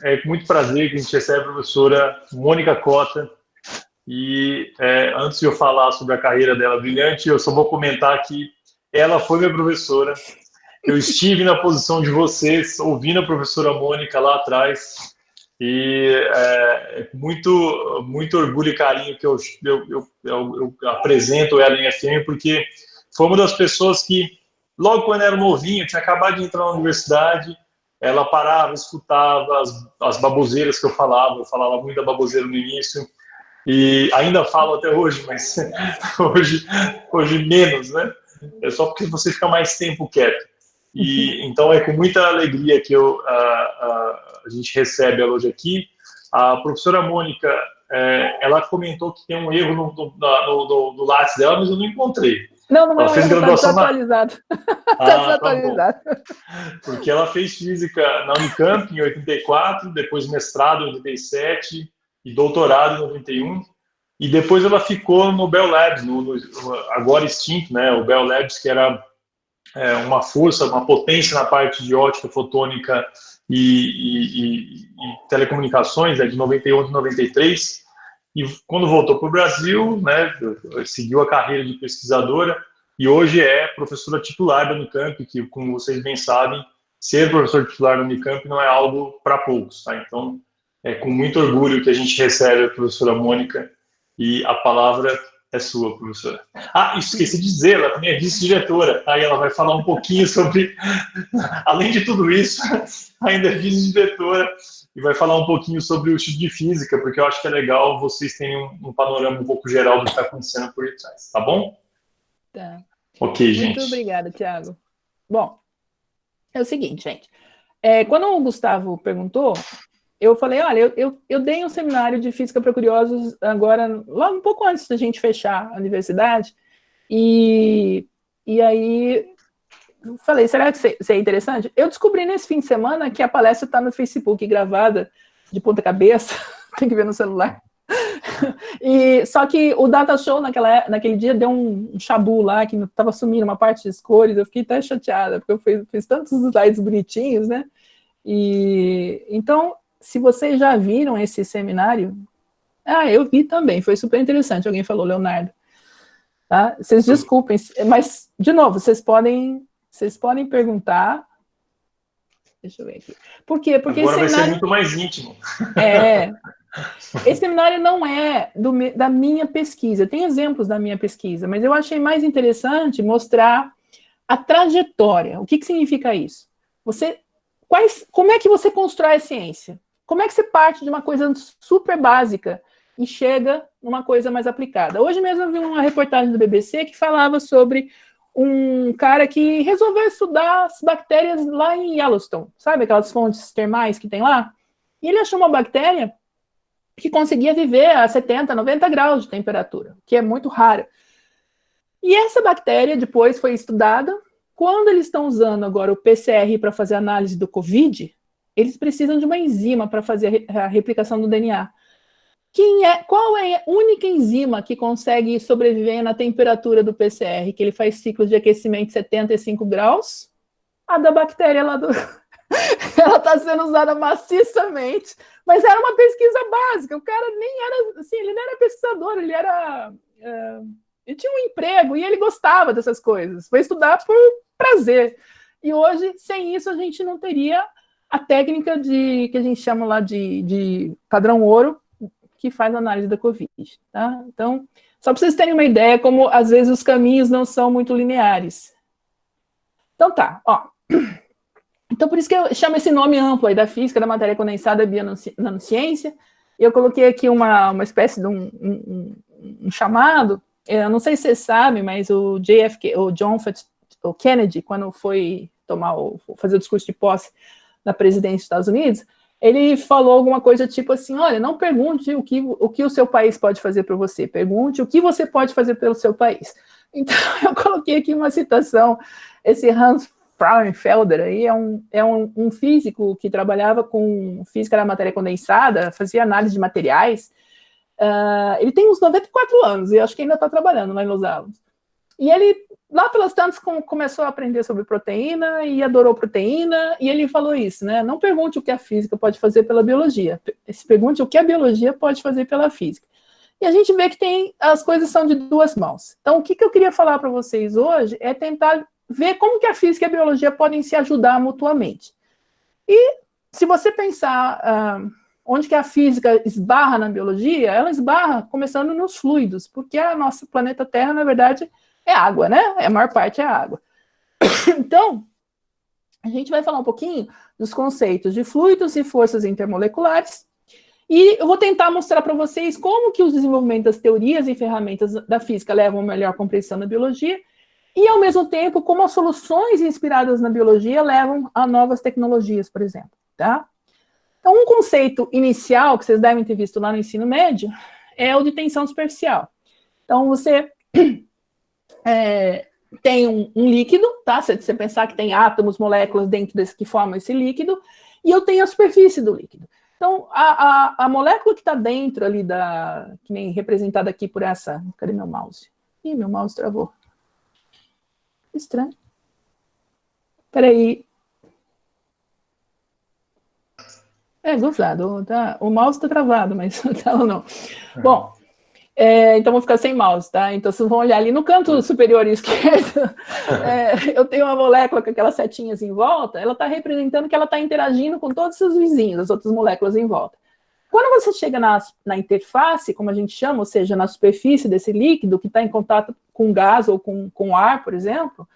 é com muito prazer que a gente recebe a professora Mônica Cota. E antes de eu falar sobre a carreira dela brilhante, eu só vou comentar que ela foi minha professora. Eu estive na posição de vocês, ouvindo a professora Mônica lá atrás. E muito, muito orgulho e carinho que eu apresento ela em FM, porque foi uma das pessoas que, logo quando eu era novinho, tinha acabado de entrar na universidade, ela parava, escutava as baboseiras que eu falava muita baboseira no início, e ainda falo até hoje, mas hoje menos, né? É só porque você fica mais tempo quieto. E então é com muita alegria que a gente recebe ela hoje aqui. A professora Mônica, ela comentou que tem um erro no Lattes dela, mas eu não encontrei. Não ela é um erro, está desatualizado. Está desatualizado. Tá, porque ela fez física na Unicamp em 84, depois mestrado em 87 e doutorado em 91. E depois ela ficou no Bell Labs, agora extinto, né? O Bell Labs, que era uma força, uma potência na parte de ótica fotônica e telecomunicações, de 91 a 93, e quando voltou para o Brasil, né, seguiu a carreira de pesquisadora, e hoje é professora titular da Unicamp, que, como vocês bem sabem, ser professor titular da Unicamp não é algo para poucos, tá? Então, é com muito orgulho que a gente recebe a professora Mônica, e a palavra é sua, professora. Esqueci de dizer, ela também é vice-diretora. Aí ela vai falar um pouquinho sobre, além de tudo isso, ainda é vice-diretora e vai falar um pouquinho sobre o Instituto de Física, porque eu acho que é legal vocês terem um panorama um pouco geral do que está acontecendo por aí trás. Tá bom? Tá. Ok, gente. Muito obrigada, Thiago. Bom, é o seguinte, gente. Quando o Gustavo perguntou, eu falei, olha, eu dei um seminário de física para curiosos agora, logo um pouco antes da gente fechar a universidade, e aí eu falei, será que isso é interessante? Eu descobri nesse fim de semana que a palestra está no Facebook, gravada de ponta cabeça, tem que ver no celular. Só que o Data Show naquele dia deu um chabu lá, que estava sumindo uma parte das cores, eu fiquei até chateada, porque eu fiz tantos slides bonitinhos, né? Então, se vocês já viram esse seminário, eu vi também, foi super interessante, alguém falou, Leonardo. Tá? Vocês desculpem, mas, de novo, vocês podem perguntar. Deixa eu ver aqui. Por quê? Porque agora vai ser muito mais íntimo. Esse seminário não é da minha pesquisa, tem exemplos da minha pesquisa, mas eu achei mais interessante mostrar a trajetória. O que significa isso? Como é que você constrói a ciência? Como é que você parte de uma coisa super básica e chega numa coisa mais aplicada? Hoje mesmo eu vi uma reportagem do BBC que falava sobre um cara que resolveu estudar as bactérias lá em Yellowstone, sabe aquelas fontes termais que tem lá? E ele achou uma bactéria que conseguia viver a 70, 90 graus de temperatura, que é muito rara. E essa bactéria depois foi estudada. Quando eles estão usando agora o PCR para fazer análise do COVID, eles precisam de uma enzima para fazer a replicação do DNA. Qual é a única enzima que consegue sobreviver na temperatura do PCR, que ele faz ciclos de aquecimento de 75 graus? A da bactéria lá do... Ela está sendo usada maciçamente, mas era uma pesquisa básica. O cara nem era, assim, ele não era pesquisador, ele tinha um emprego e ele gostava dessas coisas. Foi estudar por prazer. E hoje, sem isso, a gente não teria a técnica que a gente chama lá de padrão ouro, que faz a análise da COVID. Tá? Então, só para vocês terem uma ideia, como às vezes os caminhos não são muito lineares. Então tá, Então, por isso que eu chamo esse nome amplo aí da física, da matéria condensada, bionanociência. Eu coloquei aqui uma espécie de um chamado. Eu não sei se vocês sabem, mas o John Kennedy, quando foi fazer o discurso de posse da presidência dos Estados Unidos, ele falou alguma coisa tipo assim, olha, não pergunte o que o seu país pode fazer para você, pergunte o que você pode fazer pelo seu país. Então, eu coloquei aqui uma citação, esse Hans Frauenfelder aí é um físico que trabalhava com física da matéria condensada, fazia análise de materiais. Ele tem uns 94 anos, e acho que ainda está trabalhando lá em Los Alamos. E ele lá pelas tantas começou a aprender sobre proteína e adorou proteína, e ele falou isso, né? Não pergunte o que a física pode fazer pela biologia, se pergunte o que a biologia pode fazer pela física. E a gente vê que as coisas são de duas mãos. Então, o que eu queria falar para vocês hoje é tentar ver como que a física e a biologia podem se ajudar mutuamente. E se você pensar onde que a física esbarra na biologia, ela esbarra começando nos fluidos, porque a nossa planeta Terra, na verdade, é água, né? A maior parte é água. Então, a gente vai falar um pouquinho dos conceitos de fluidos e forças intermoleculares, e eu vou tentar mostrar para vocês como que o desenvolvimento das teorias e ferramentas da física levam a melhor compreensão da biologia, e, ao mesmo tempo, como as soluções inspiradas na biologia levam a novas tecnologias, por exemplo, tá? Então, um conceito inicial que vocês devem ter visto lá no ensino médio é o de tensão superficial. Então, você tem um líquido, tá? Se você pensar que tem átomos, moléculas dentro desse que formam esse líquido, e eu tenho a superfície do líquido. Então, a molécula que está dentro ali que nem representada aqui por essa... Cadê meu mouse? Ih, meu mouse travou. Estranho. Peraí. Gozado. Tá? O mouse está travado, mas a tela não. Bom, então vou ficar sem mouse, tá? Então vocês vão olhar ali no canto superior esquerdo. Eu tenho uma molécula com aquelas setinhas em volta, ela está representando que ela está interagindo com todos os seus vizinhos, as outras moléculas em volta. Quando você chega na interface, como a gente chama, ou seja, na superfície desse líquido, que está em contato com gás ou com ar, por exemplo,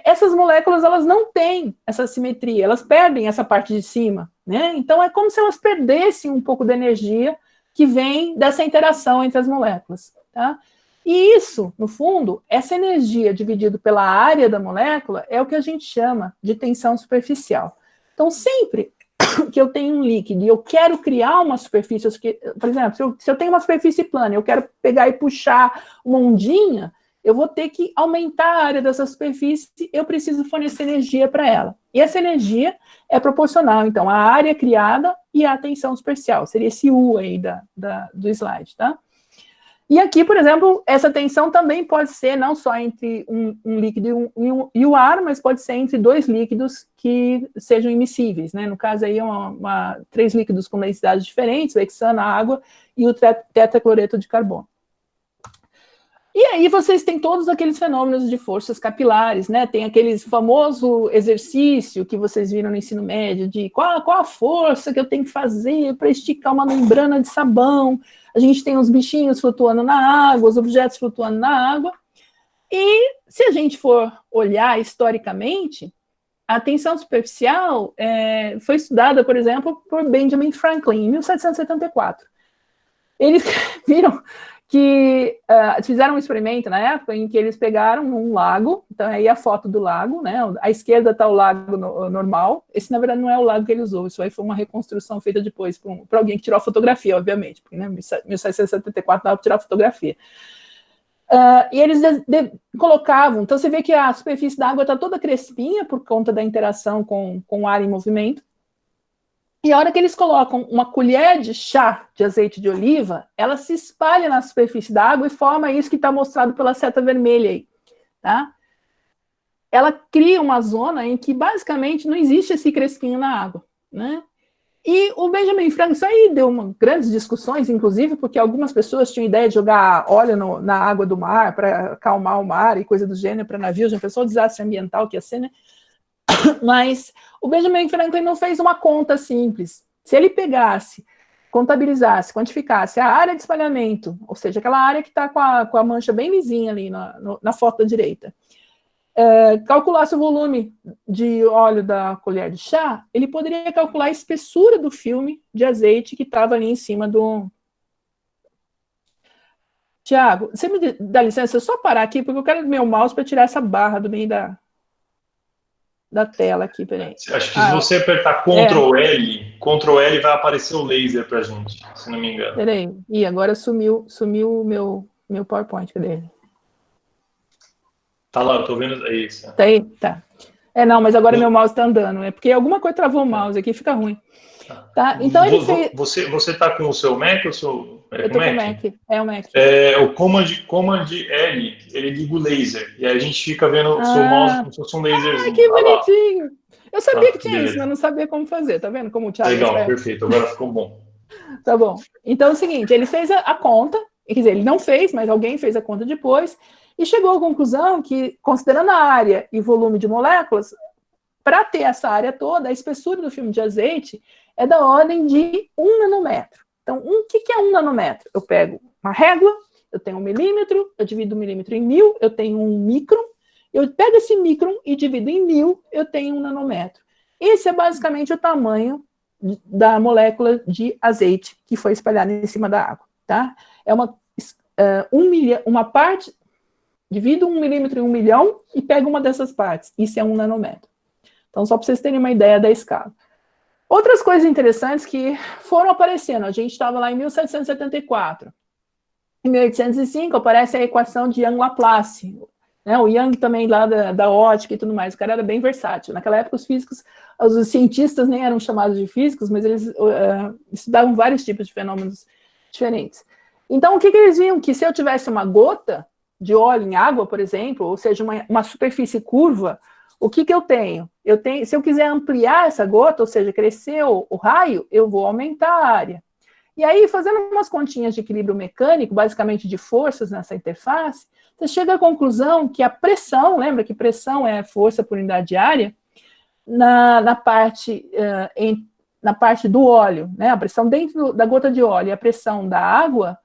essas moléculas elas não têm essa simetria, elas perdem essa parte de cima, né? Então é como se elas perdessem um pouco da energia que vem dessa interação entre as moléculas, tá? E isso, no fundo, essa energia dividida pela área da molécula é o que a gente chama de tensão superficial. Então, sempre que eu tenho um líquido e eu quero criar uma superfície, por exemplo, se eu tenho uma superfície plana e eu quero pegar e puxar uma ondinha, eu vou ter que aumentar a área dessa superfície, eu preciso fornecer energia para ela. E essa energia é proporcional, então, à área criada e à tensão superficial. Seria esse U aí do slide, tá? E aqui, por exemplo, essa tensão também pode ser não só entre um líquido e o ar, mas pode ser entre dois líquidos que sejam imissíveis, né? No caso aí, 3 líquidos com densidades diferentes, o hexano, a água e o tetracloreto de carbono. E aí vocês têm todos aqueles fenômenos de forças capilares, né? Tem aquele famoso exercício que vocês viram no ensino médio de qual a força que eu tenho que fazer para esticar uma membrana de sabão. A gente tem os bichinhos flutuando na água, os objetos flutuando na água. E se a gente for olhar historicamente, a tensão superficial foi estudada, por exemplo, por Benjamin Franklin, em 1774. Eles viram que fizeram um experimento na época em que eles pegaram um lago, então aí a foto do lago, né? À esquerda está o lago normal. Esse, na verdade, não é o lago que ele usou, isso aí foi uma reconstrução feita depois para alguém que tirou a fotografia, obviamente, porque, né, 1774 dava para tirar a fotografia. E eles colocavam, então você vê que a superfície da água está toda crespinha por conta da interação com o ar em movimento. E a hora que eles colocam uma colher de chá de azeite de oliva, ela se espalha na superfície da água e forma isso que está mostrado pela seta vermelha aí, tá? Ela cria uma zona em que basicamente não existe esse crespinho na água, né? E o Benjamin Franklin, isso aí deu grandes discussões, inclusive, porque algumas pessoas tinham ideia de jogar óleo na água do mar para acalmar o mar e coisa do gênero para navios, já pensou o desastre ambiental que ia ser, né? Mas o Benjamin Franklin não fez uma conta simples. Se ele pegasse, contabilizasse, quantificasse a área de espalhamento, ou seja, aquela área que está com a mancha bem lisinha ali na foto da direita, calculasse o volume de óleo da colher de chá, ele poderia calcular a espessura do filme de azeite que estava ali em cima do... Tiago, você me dá licença, eu só parar aqui, porque eu quero meu mouse para tirar essa barra do meio da tela aqui, peraí. Acho que se você apertar Ctrl L vai aparecer o laser pra gente, se não me engano. Peraí. Ih, agora sumiu o meu PowerPoint, cadê ele? Tá lá, eu tô vendo, é isso. Tá aí? Tá. Não, mas agora meu mouse tá andando, porque alguma coisa travou o mouse aqui, fica ruim. Tá? Então ele fez... Você tá com o seu Mac ou o seu... Eu tô com o Mac. É o Mac. O Command L, ele liga o laser. E aí a gente fica vendo o seu mouse como se fosse um laserzinho. Que bonitinho! Eu sabia que tinha beleza. isso, mas não sabia como fazer. Tá vendo como o Thiago Legal, perfeito. Agora ficou bom. Tá bom. Então é o seguinte, ele fez a conta, quer dizer, ele não fez, mas alguém fez a conta depois, e chegou à conclusão que, considerando a área e volume de moléculas, para ter essa área toda, a espessura do filme de azeite é da ordem de 1 nanômetro. Então, o que é 1 nanômetro? Eu pego uma régua, eu tenho 1 milímetro, eu divido 1 milímetro em 1000, eu tenho 1 micron, eu pego esse micron e divido em 1000, eu tenho 1 nanômetro. Esse é basicamente o tamanho da molécula de azeite que foi espalhada em cima da água, tá? É uma parte, divido 1 milímetro em 1 milhão e pego uma dessas partes. Isso é 1 nanômetro. Então, só para vocês terem uma ideia da escala. Outras coisas interessantes que foram aparecendo. A gente estava lá em 1774. Em 1805 aparece a equação de Young-Laplace. Né? O Young também lá da ótica e tudo mais. O cara era bem versátil. Naquela época os cientistas nem eram chamados de físicos, mas eles estudavam vários tipos de fenômenos diferentes. Então, o que eles viam? Que se eu tivesse uma gota de óleo em água, por exemplo, ou seja, uma superfície curva, o que eu tenho? Se eu quiser ampliar essa gota, ou seja, crescer o raio, eu vou aumentar a área. E aí, fazendo umas continhas de equilíbrio mecânico, basicamente de forças nessa interface, você chega à conclusão que a pressão, lembra que pressão é força por unidade de área, na parte do óleo, né, a pressão dentro da gota de óleo e a pressão da água,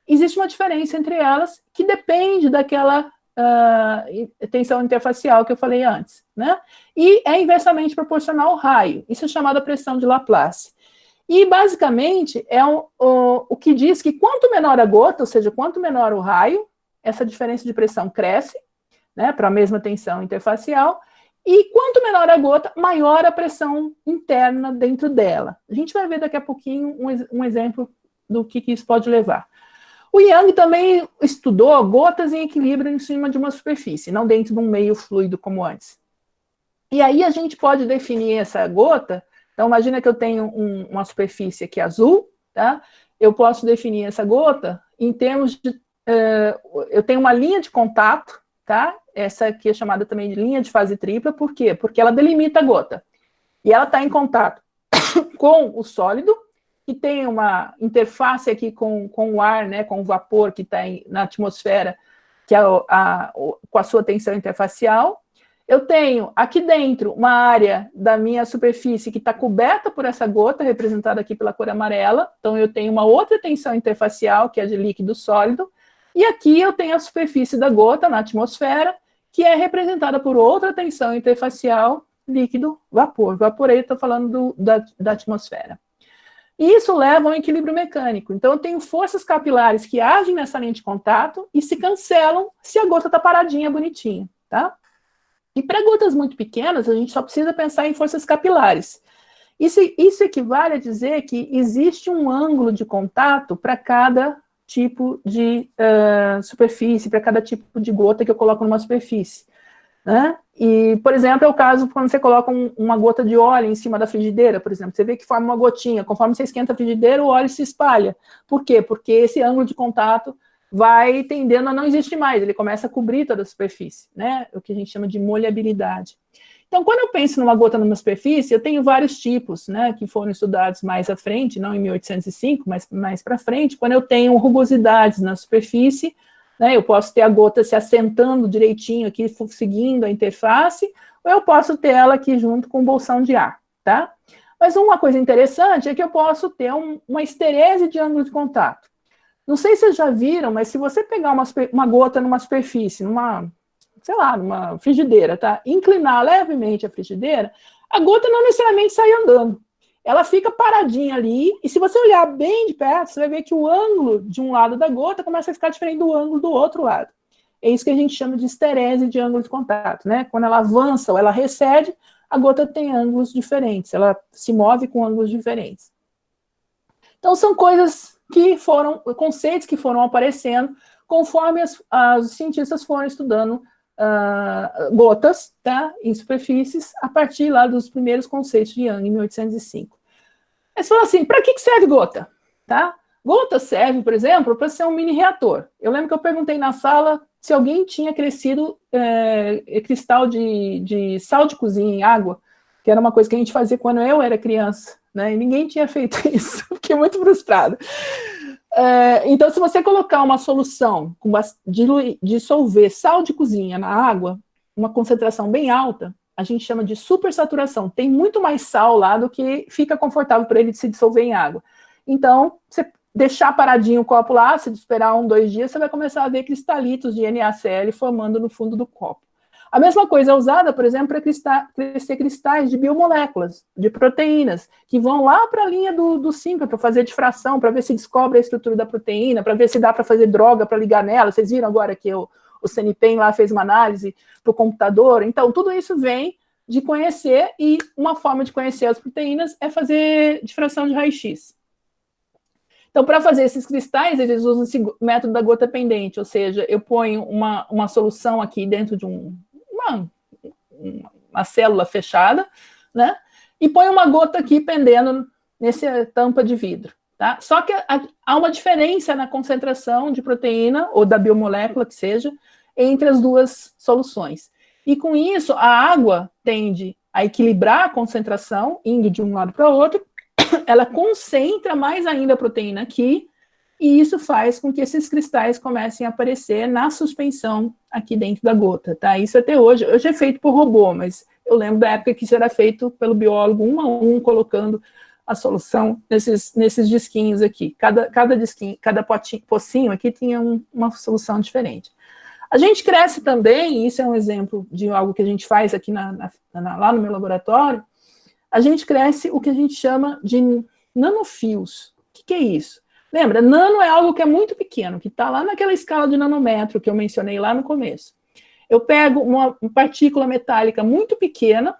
existe uma diferença entre elas que depende daquela tensão interfacial que eu falei antes, né? E é inversamente proporcional ao raio. Isso é chamado a pressão de Laplace. E, basicamente, é o que diz que quanto menor a gota, ou seja, quanto menor o raio, essa diferença de pressão cresce, né, para a mesma tensão interfacial, e quanto menor a gota, maior a pressão interna dentro dela. A gente vai ver daqui a pouquinho um exemplo do que isso pode levar. O Young também estudou gotas em equilíbrio em cima de uma superfície, não dentro de um meio fluido como antes. E aí a gente pode definir essa gota. Então, imagina que eu tenho uma superfície aqui azul, tá? Eu posso definir essa gota em termos de... eu tenho uma linha de contato, tá? Essa aqui é chamada também de linha de fase tripla. Por quê? Porque ela delimita a gota. E ela está em contato com o sólido, que tem uma interface aqui com o ar, né, com o vapor que está na atmosfera, que é com a sua tensão interfacial. Eu tenho aqui dentro uma área da minha superfície que está coberta por essa gota, representada aqui pela cor amarela. Então, eu tenho uma outra tensão interfacial, que é de líquido sólido. E aqui eu tenho a superfície da gota na atmosfera, que é representada por outra tensão interfacial, líquido-vapor. Vaporeiro, estou falando da atmosfera. E isso leva a um equilíbrio mecânico. Então, eu tenho forças capilares que agem nessa linha de contato e se cancelam se a gota está paradinha, bonitinha, tá? E para gotas muito pequenas, a gente só precisa pensar em forças capilares. Isso equivale a dizer que existe um ângulo de contato para cada tipo de superfície, para cada tipo de gota que eu coloco numa superfície, né? E, por exemplo, é o caso quando você coloca uma gota de óleo em cima da frigideira, por exemplo. Você vê que forma uma gotinha. Conforme você esquenta a frigideira, o óleo se espalha. Por quê? Porque esse ângulo de contato vai tendendo a não existir mais. Ele começa a cobrir toda a superfície, né? O que a gente chama de molhabilidade. Então, quando eu penso numa gota numa superfície, eu tenho vários tipos, né, que foram estudados mais à frente, não em 1805, mas mais para frente. Quando eu tenho rugosidades na superfície, né, eu posso ter a gota se assentando direitinho aqui, seguindo a interface, ou eu posso ter ela aqui junto com o bolsão de ar, tá? Mas uma coisa interessante é que eu posso ter uma esterese de ângulo de contato. Não sei se vocês já viram, mas se você pegar uma gota numa superfície, numa frigideira, tá? Inclinar levemente a frigideira, a gota não necessariamente sai andando. Ela fica paradinha ali, e se você olhar bem de perto, você vai ver que o ângulo de um lado da gota começa a ficar diferente do ângulo do outro lado. É isso que a gente chama de esterese de ângulo de contato, né? Quando ela avança ou ela recede, a gota tem ângulos diferentes, ela se move com ângulos diferentes. Então, são conceitos que foram aparecendo conforme os cientistas foram estudando gotas, tá, em superfícies, a partir lá dos primeiros conceitos de Young, em 1805. Eles falam assim, para que serve gota? Tá? Gota serve, por exemplo, para ser um mini reator. Eu lembro que eu perguntei na sala se alguém tinha crescido cristal de sal de cozinha em água, que era uma coisa que a gente fazia quando eu era criança, né? E ninguém tinha feito isso. Fiquei muito frustrada. Então, se você colocar uma solução, dissolver sal de cozinha na água, uma concentração bem alta, a gente chama de supersaturação. Tem muito mais sal lá do que fica confortável para ele se dissolver em água. Então, você deixar paradinho o copo lá, se esperar 1, 2 dias, você vai começar a ver cristalitos de NaCl formando no fundo do copo. A mesma coisa é usada, por exemplo, para crescer cristais de biomoléculas, de proteínas, que vão lá para a linha do Simpla, para fazer difração, para ver se descobre a estrutura da proteína, para ver se dá para fazer droga para ligar nela. Vocês viram agora que o CNPEM lá fez uma análise para o computador. Então, tudo isso vem de conhecer, e uma forma de conhecer as proteínas é fazer difração de raio-x. Então, para fazer esses cristais, eles usam esse método da gota pendente, ou seja, eu ponho uma solução aqui dentro de uma célula fechada, né? E ponho uma gota aqui pendendo nessa tampa de vidro, tá? Só que há uma diferença na concentração de proteína, ou da biomolécula que seja, entre as duas soluções. E com isso, a água tende a equilibrar a concentração, indo de um lado para o outro, ela concentra mais ainda a proteína aqui, e isso faz com que esses cristais comecem a aparecer na suspensão aqui dentro da gota, tá? Isso até hoje é feito por robô, mas eu lembro da época que isso era feito pelo biólogo, 1 a 1, colocando a solução nesses disquinhos aqui. Cada disquinho, cada pocinho aqui tinha uma solução diferente. A gente cresce também, e isso é um exemplo de algo que a gente faz aqui lá no meu laboratório. A gente cresce o que a gente chama de nanofios. O que é isso? Lembra, nano é algo que é muito pequeno, que está lá naquela escala de nanômetro que eu mencionei lá no começo. Eu pego uma partícula metálica muito pequena,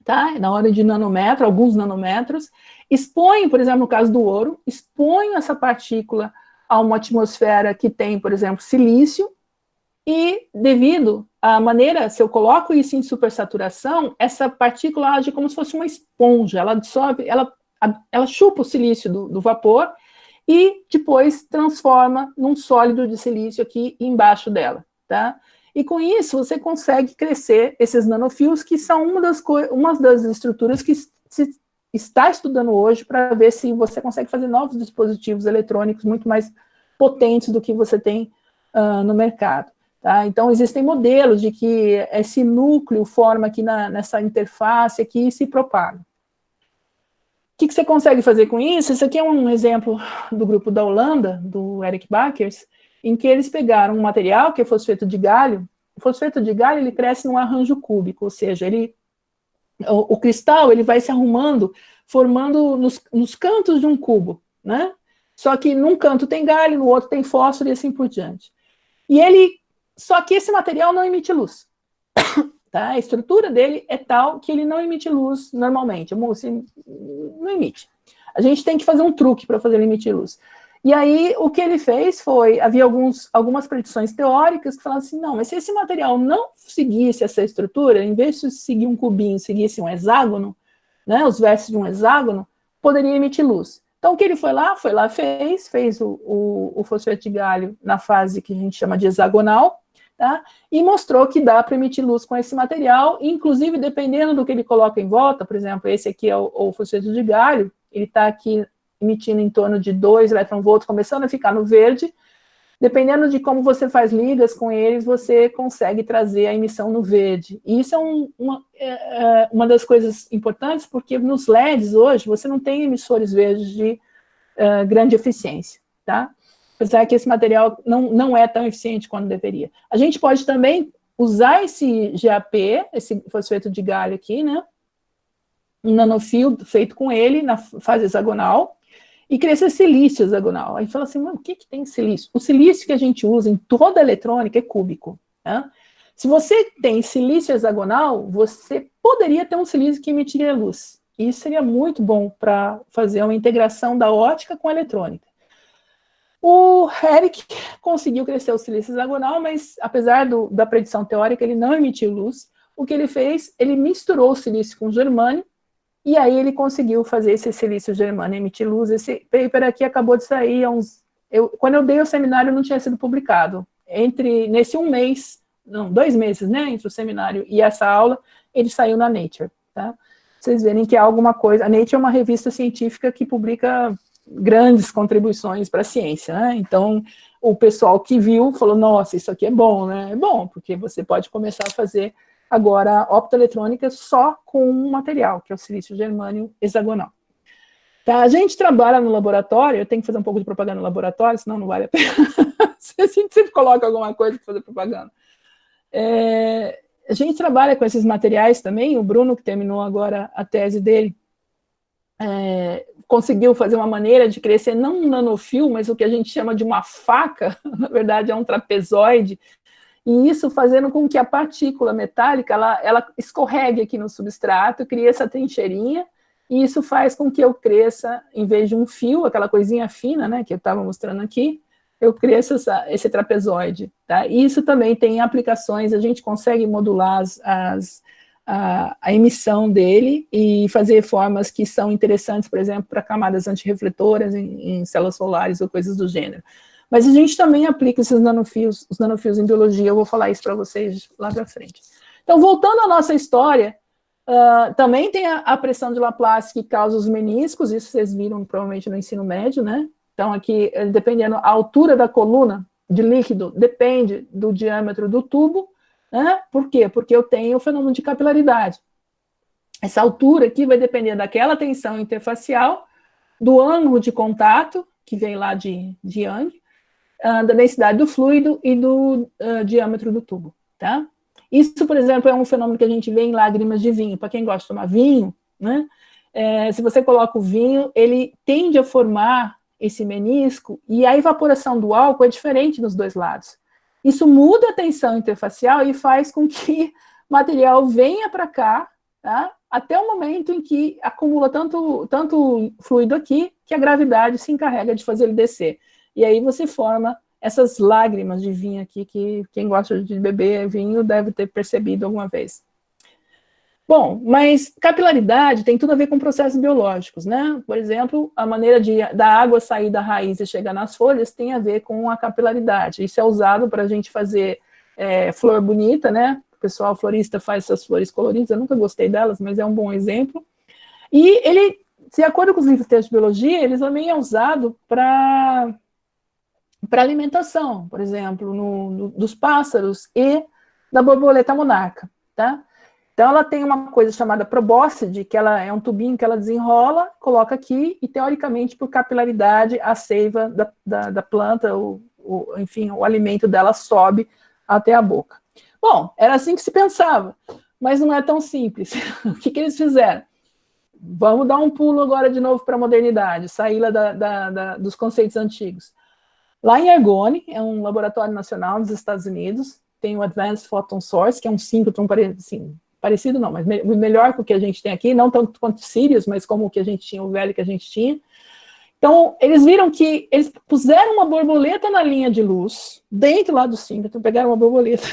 tá? Na hora de nanômetro, alguns nanômetros, exponho, por exemplo, no caso do ouro, exponho essa partícula a uma atmosfera que tem, por exemplo, silício, e devido à maneira, se eu coloco isso em supersaturação, essa partícula age como se fosse uma esponja, ela dissolve, ela chupa o silício do vapor e depois transforma num sólido de silício aqui embaixo dela, tá? E com isso você consegue crescer esses nanofios, que são uma das estruturas que se está estudando hoje para ver se você consegue fazer novos dispositivos eletrônicos muito mais potentes do que você tem no mercado. Tá? Então, existem modelos de que esse núcleo forma aqui nessa interface aqui e se propaga. O que você consegue fazer com isso? Isso aqui é um exemplo do grupo da Holanda, do Eric Bakers, em que eles pegaram um material que é fosfeto de galho. O fosfeto de galho ele cresce num arranjo cúbico, ou seja, o cristal ele vai se arrumando, formando nos cantos de um cubo, né? Só que num canto tem galho, no outro tem fósforo e assim por diante. Só que esse material não emite luz. Tá? A estrutura dele é tal que ele não emite luz normalmente. Não emite. A gente tem que fazer um truque para fazer ele emitir luz. E aí, o que ele fez foi, havia algumas predições teóricas que falavam assim, não, mas se esse material não seguisse essa estrutura, em vez de seguir um cubinho, seguisse um hexágono, né, os vértices de um hexágono, poderia emitir luz. Então, o que ele foi lá, fez o fosfeto de galho na fase que a gente chama de hexagonal, tá? E mostrou que dá para emitir luz com esse material, inclusive dependendo do que ele coloca em volta, por exemplo, esse aqui é o fosfeto de galho, ele está aqui emitindo em torno de 2 eletronvolts, começando a ficar no verde. Dependendo de como você faz ligas com eles, você consegue trazer a emissão no verde. E isso é uma das coisas importantes, porque nos LEDs hoje você não tem emissores verdes de grande eficiência, tá? Apesar que esse material não é tão eficiente quanto deveria. A gente pode também usar esse GAP, esse fosfeto de galho aqui, né? Um nanofio feito com ele na fase hexagonal, e crescer silício hexagonal. Aí fala assim, o que tem silício? O silício que a gente usa em toda a eletrônica é cúbico. Né? Se você tem silício hexagonal, você poderia ter um silício que emitiria luz. E isso seria muito bom para fazer uma integração da ótica com a eletrônica. O Eric conseguiu crescer o silício hexagonal, mas apesar da predição teórica, ele não emitiu luz. O que ele fez, ele misturou o silício com germânio, E aí ele conseguiu fazer esse silício germânio emitir luz. Esse paper aqui acabou de sair há uns... quando eu dei o seminário não tinha sido publicado. Nesse 1 mês, não, 2 meses, né, entre o seminário e essa aula, ele saiu na Nature, tá? Vocês verem que há alguma coisa... A Nature é uma revista científica que publica grandes contribuições para a ciência, né? Então, o pessoal que viu falou, nossa, isso aqui é bom, né? É bom, porque você pode começar a fazer agora optoeletrônica só com um material, que é o silício germânio hexagonal. Tá? A gente trabalha no laboratório, eu tenho que fazer um pouco de propaganda no laboratório, senão não vale a pena. A gente sempre coloca alguma coisa para fazer propaganda. A gente trabalha com esses materiais também, o Bruno, que terminou agora a tese dele, conseguiu fazer uma maneira de crescer, não um nanofio, mas o que a gente chama de uma faca, na verdade é um trapezoide, e isso fazendo com que a partícula metálica, ela escorregue aqui no substrato, cria essa trincheirinha, e isso faz com que eu cresça, em vez de um fio, aquela coisinha fina, né, que eu estava mostrando aqui, eu cresço esse trapezoide, tá? E isso também tem aplicações, a gente consegue modular a emissão dele e fazer formas que são interessantes, por exemplo, para camadas antirrefletoras em células solares ou coisas do gênero. Mas a gente também aplica esses nanofios, os nanofios em biologia, eu vou falar isso para vocês lá para frente. Então, voltando à nossa história, também tem a pressão de Laplace que causa os meniscos, isso vocês viram provavelmente no ensino médio, né? Então, aqui, dependendo, a altura da coluna de líquido depende do diâmetro do tubo, né? Por quê? Porque eu tenho o fenômeno de capilaridade. Essa altura aqui vai depender daquela tensão interfacial, do ângulo de contato, que vem lá de Young, da densidade do fluido e do diâmetro do tubo, tá? Isso, por exemplo, é um fenômeno que a gente vê em lágrimas de vinho. Para quem gosta de tomar vinho, né? Se você coloca o vinho, ele tende a formar esse menisco, e a evaporação do álcool é diferente nos dois lados. Isso muda a tensão interfacial e faz com que o material venha para cá, tá? Até o momento em que acumula tanto fluido aqui, que a gravidade se encarrega de fazer ele descer. E aí você forma essas lágrimas de vinho aqui, que quem gosta de beber vinho deve ter percebido alguma vez. Bom, mas capilaridade tem tudo a ver com processos biológicos, né? Por exemplo, a maneira da água sair da raiz e chegar nas folhas tem a ver com a capilaridade. Isso é usado para a gente fazer flor bonita, né? O pessoal florista faz essas flores coloridas, eu nunca gostei delas, mas é um bom exemplo. E ele, de acordo com os livros de texto de biologia, ele também é usado para alimentação, por exemplo, dos pássaros e da borboleta monarca, tá? Então, ela tem uma coisa chamada probóscide, que ela é um tubinho que ela desenrola, coloca aqui, e, teoricamente, por capilaridade, a seiva da planta, enfim, o alimento dela sobe até a boca. Bom, era assim que se pensava, mas não é tão simples. O que eles fizeram? Vamos dar um pulo agora de novo para a modernidade, sair lá dos conceitos antigos. Lá em Argonne, é um laboratório nacional dos Estados Unidos, tem o Advanced Photon Source, que é um síncrotron parecido não, mas melhor que o que a gente tem aqui, não tanto quanto o Sirius, mas como o que a gente tinha, o velho que a gente tinha. Então, eles viram que eles puseram uma borboleta na linha de luz, dentro lá do síncrotron, pegaram uma borboleta,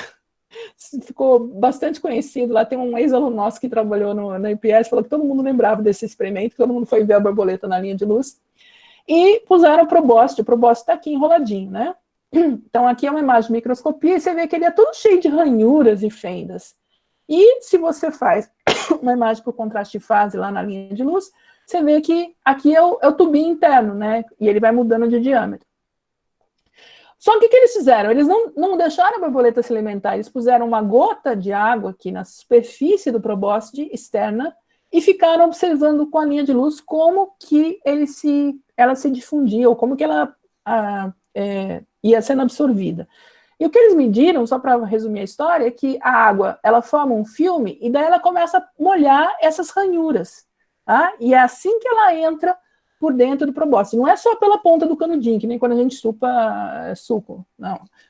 ficou bastante conhecido, lá tem um ex-aluno nosso que trabalhou na IPS, falou que todo mundo lembrava desse experimento, todo mundo foi ver a borboleta na linha de luz, e puseram o probóscide está aqui enroladinho, né? Então, aqui é uma imagem de microscopia, e você vê que ele é todo cheio de ranhuras e fendas. E se você faz uma imagem por contraste de fase lá na linha de luz, você vê que aqui é o tubinho interno, né? E ele vai mudando de diâmetro. Só que o que eles fizeram? Eles não deixaram a borboleta se alimentar, eles puseram uma gota de água aqui na superfície do probóscide externa e ficaram observando com a linha de luz como que ela se difundia, ou como que ela ia sendo absorvida. E o que eles mediram, só para resumir a história, é que a água, ela forma um filme e daí ela começa a molhar essas ranhuras, tá? E é assim que ela entra por dentro do probóscide. Não é só pela ponta do canudinho, que nem quando a gente chupa suco.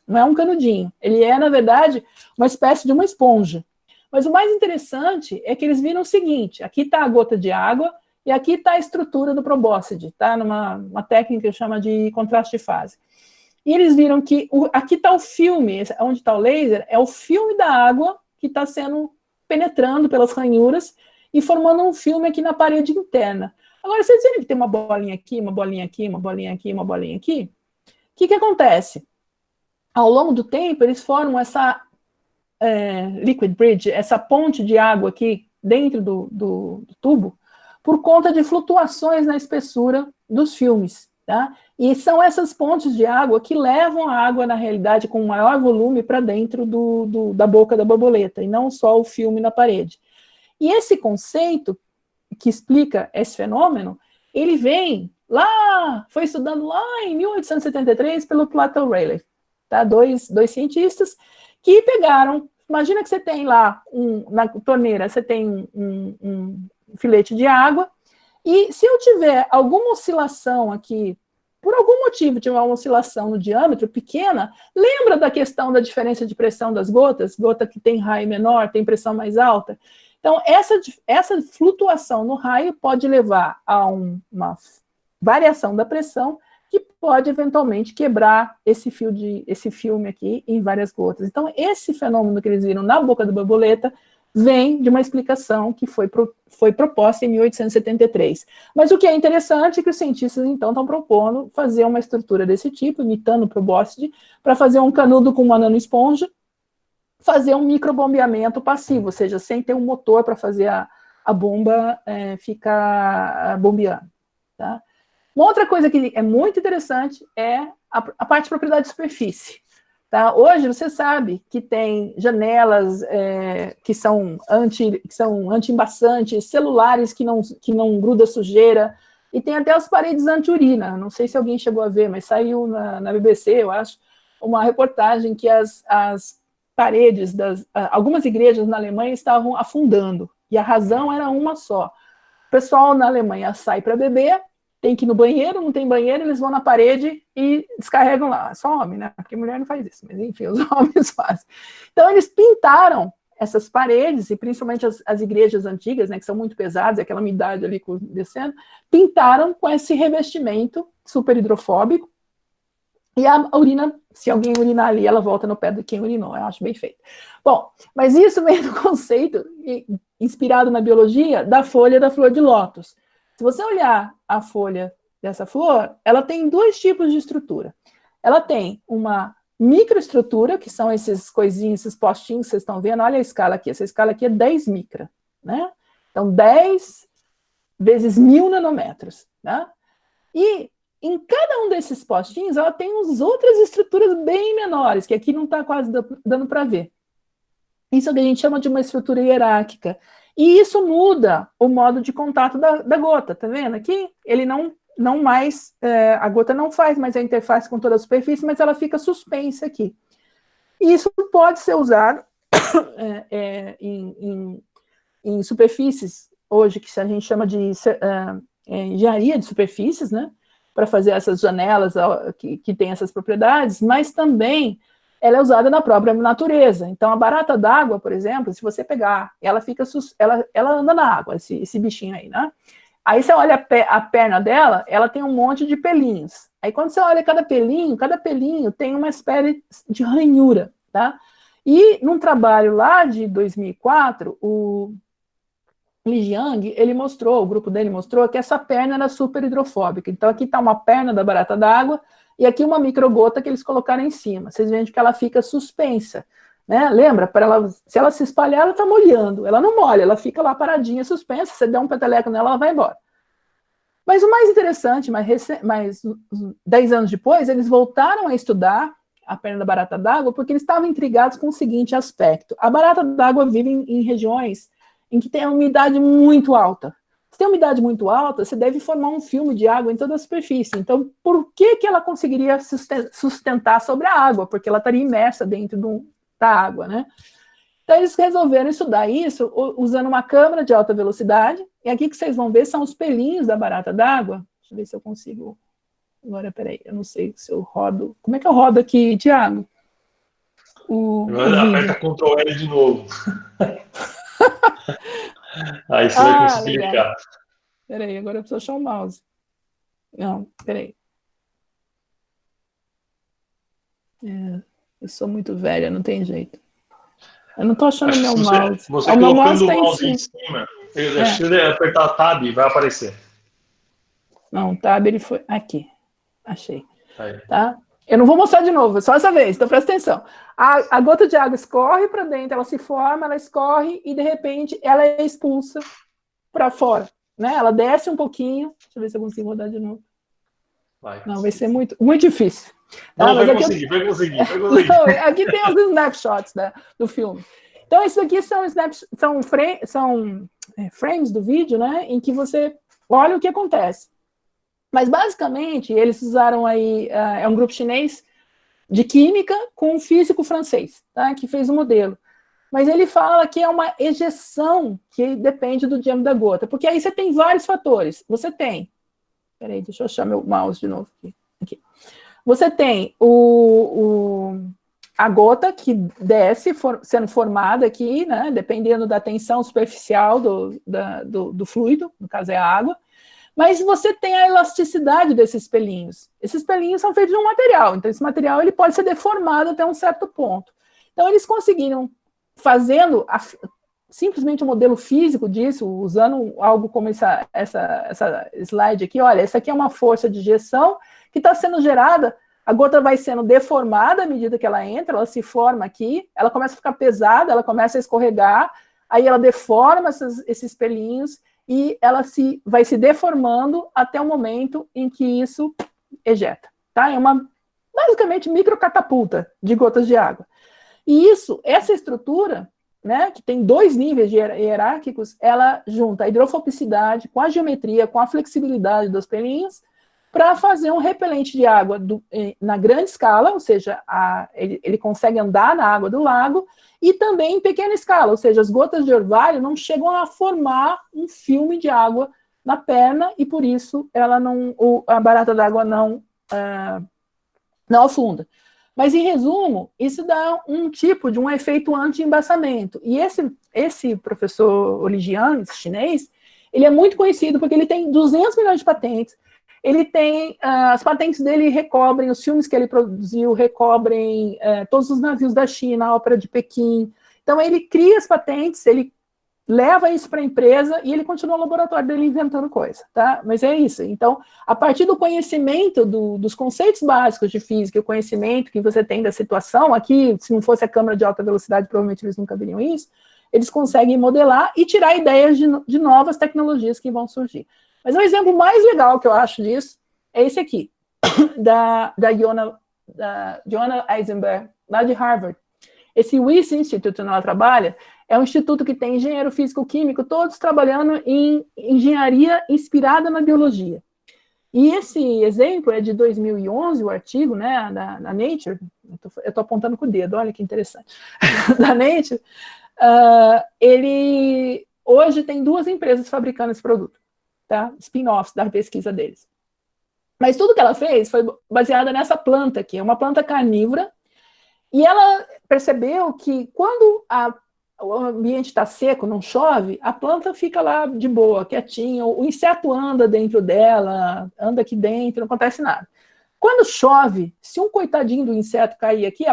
Não é um canudinho. Ele é, na verdade, uma espécie de uma esponja. Mas o mais interessante é que eles viram o seguinte, aqui está a gota de água e aqui está a estrutura do probóscide, tá? Numa técnica que chama de contraste de fase. E eles viram que aqui está o filme, onde está o laser, é o filme da água que está sendo penetrando pelas ranhuras, e formando um filme aqui na parede interna. Agora, vocês viram que tem uma bolinha aqui, uma bolinha aqui, uma bolinha aqui, uma bolinha aqui? O que acontece? Ao longo do tempo, eles formam essa liquid bridge, essa ponte de água aqui dentro do tubo, por conta de flutuações na espessura dos filmes, tá? E são essas pontes de água que levam a água, na realidade, com maior volume para dentro da boca da borboleta, e não só o filme na parede. E esse conceito que explica esse fenômeno, ele vem lá, foi estudando lá em 1873 pelo Plato Rayleigh, tá? Dois cientistas que pegaram, imagina que você tem lá, na torneira, você tem um filete de água, e se eu tiver alguma oscilação aqui, por algum motivo tiver uma oscilação no diâmetro pequena, lembra da questão da diferença de pressão das gotas? Gota que tem raio menor, tem pressão mais alta. Então, essa flutuação no raio pode levar a uma variação da pressão que pode eventualmente quebrar esse filme aqui em várias gotas. Então, esse fenômeno que eles viram na boca da borboleta vem de uma explicação que foi proposta em 1873. Mas o que é interessante é que os cientistas, então, estão propondo fazer uma estrutura desse tipo, imitando o probóscide, para fazer um canudo com uma nanoesponja, fazer um microbombeamento passivo, ou seja, sem ter um motor para fazer a bomba ficar bombeando. Tá? Uma outra coisa que é muito interessante é a parte de propriedade de superfície. Tá? Hoje, você sabe que tem janelas que são anti-embaçantes, celulares que não gruda sujeira, e tem até as paredes anti-urina. Não sei se alguém chegou a ver, mas saiu na BBC, eu acho, uma reportagem que as paredes algumas igrejas na Alemanha estavam afundando, e a razão era uma só. O pessoal na Alemanha sai para beber, tem que ir no banheiro, não tem banheiro, eles vão na parede e descarregam lá. Só homem, né? Porque mulher não faz isso, mas enfim, os homens fazem. Então, eles pintaram essas paredes, e principalmente as igrejas antigas, né, que são muito pesadas, aquela umidade ali descendo, pintaram com esse revestimento super hidrofóbico, e a urina, se alguém urinar ali, ela volta no pé de quem urinou. Eu acho bem feito. Bom, mas isso vem do conceito, inspirado na biologia, da folha da flor de lótus. Se você olhar a folha dessa flor, ela tem dois tipos de estrutura. Ela tem uma microestrutura, que são esses coisinhos, esses postinhos que vocês estão vendo. Olha a escala aqui. Essa escala aqui é 10 micra, né? Então, 10 vezes 1000 nanômetros, né? E em cada um desses postinhos, ela tem umas outras estruturas bem menores, que aqui não está quase dando para ver. Isso é o que a gente chama de uma estrutura hierárquica. E isso muda o modo de contato da gota, tá vendo? Aqui, ele não mais, a gota não faz mais a interface com toda a superfície, mas ela fica suspensa aqui. E isso pode ser usado em superfícies, hoje, que a gente chama de engenharia de superfícies, né? Para fazer essas janelas que têm essas propriedades, mas também ela é usada na própria natureza. Então, a barata d'água, por exemplo, se você pegar, ela anda na água, esse bichinho aí, né? Aí você olha a perna dela, ela tem um monte de pelinhos. Aí quando você olha cada pelinho tem uma espécie de ranhura, tá? E num trabalho lá de 2004, o Li Jiang, o grupo dele mostrou que essa perna era super hidrofóbica. Então aqui está uma perna da barata d'água e aqui uma microgota que eles colocaram em cima. Vocês veem que ela fica suspensa, né? Lembra? Se ela se espalhar, ela está molhando. Ela não molha, ela fica lá paradinha, suspensa. Se você der um peteleco nela, ela vai embora. Mas o mais interessante, mais 10 anos depois, eles voltaram a estudar a perna da barata d'água porque eles estavam intrigados com o seguinte aspecto. A barata d'água vive em regiões em que tem a umidade muito alta. Se tem umidade muito alta, você deve formar um filme de água em toda a superfície. Então, por que ela conseguiria sustentar sobre a água? Porque ela estaria imersa dentro da água, né? Então, eles resolveram estudar isso usando uma câmera de alta velocidade. E aqui que vocês vão ver são os pelinhos da barata d'água. Deixa eu ver se eu consigo... Agora, peraí, eu não sei se eu rodo... Como é que eu rodo aqui, Thiago? Aperta Ctrl L de novo. Aí você vai conseguir clicar. Peraí, agora eu preciso achar o mouse. Não, peraí. Eu sou muito velha, não tem jeito. Eu não estou achando meu mouse. Você colocando o mouse em cima, Acho que apertar Tab vai aparecer. Não, Tab ele foi aqui. Achei. Aí. Tá? Eu não vou mostrar de novo, só essa vez, então presta atenção. A gota de água escorre para dentro, ela se forma, ela escorre e, de repente, ela é expulsa para fora. Né? Ela desce um pouquinho. Deixa eu ver se eu consigo rodar de novo. Não, vai ser muito, muito difícil. Não, vai conseguir. Não, aqui tem os snapshots do filme. Então, esses aqui são frames do vídeo, né, em que você olha o que acontece. Mas, basicamente, eles usaram aí, é um grupo chinês de química com um físico francês, tá, que fez o modelo. Mas ele fala que é uma ejeção que depende do diâmetro da gota, porque aí você tem vários fatores. Você tem... Peraí, deixa eu achar meu mouse de novo aqui. Você tem a gota que desce, sendo formada aqui, né, dependendo da tensão superficial do fluido, no caso é a água, mas você tem a elasticidade desses pelinhos. Esses pelinhos são feitos de um material, então esse material ele pode ser deformado até um certo ponto. Então eles conseguiram, fazendo simplesmente um modelo físico disso, usando algo como essa slide aqui, olha, essa aqui é uma força de ejeção que está sendo gerada, a gota vai sendo deformada à medida que ela entra, ela se forma aqui, ela começa a ficar pesada, ela começa a escorregar, aí ela deforma esses pelinhos e ela vai se deformando até o momento em que isso ejeta. Tá? É uma, basicamente, microcatapulta de gotas de água. E essa estrutura, né, que tem 2 níveis hierárquicos, ela junta a hidrofobicidade com a geometria, com a flexibilidade dos pelinhos, para fazer um repelente de água na grande escala, ou seja, ele consegue andar na água do lago, e também em pequena escala, ou seja, as gotas de orvalho não chegam a formar um filme de água na perna, e por isso a barata d'água não afunda. Mas, em resumo, isso dá um tipo de um efeito anti-embaçamento. E esse professor Olijian, chinês, ele é muito conhecido porque ele tem 200 milhões de patentes. Ele tem, as patentes dele recobrem, os filmes que ele produziu recobrem todos os navios da China, a ópera de Pequim. Então, ele cria as patentes, ele leva isso para a empresa e ele continua no laboratório dele inventando coisa, tá? Mas é isso. Então, a partir do conhecimento dos conceitos básicos de física, o conhecimento que você tem da situação, aqui, se não fosse a câmara de alta velocidade, provavelmente eles nunca veriam isso, eles conseguem modelar e tirar ideias de novas tecnologias que vão surgir. Mas o exemplo mais legal que eu acho disso é esse aqui, da Joanna Eisenberg, lá de Harvard. Esse Wyss Institute, onde ela trabalha, é um instituto que tem engenheiro físico-químico, todos trabalhando em engenharia inspirada na biologia. E esse exemplo é de 2011, o artigo, né, na Nature, eu estou apontando com o dedo, olha que interessante, da Nature, ele hoje tem 2 empresas fabricando esse produto, tá? Spin-offs da pesquisa deles. Mas tudo que ela fez foi baseada nessa planta aqui, é uma planta carnívora, e ela percebeu que quando o ambiente está seco, não chove, a planta fica lá de boa, quietinha, o inseto anda dentro dela, anda aqui dentro, não acontece nada. Quando chove, se um coitadinho do inseto cair aqui,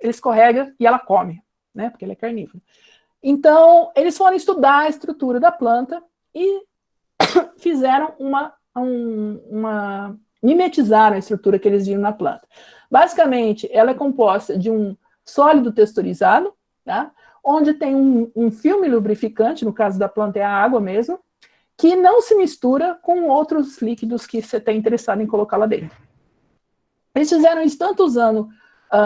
ele escorrega e ela come, né, porque ele é carnívoro. Então, eles foram estudar a estrutura da planta e fizeram mimetizaram a estrutura que eles viram na planta. Basicamente, ela é composta de um sólido texturizado, tá? Onde tem um filme lubrificante, no caso da planta é a água mesmo, que não se mistura com outros líquidos que você está interessado em colocar lá dentro. Eles fizeram isso tanto usando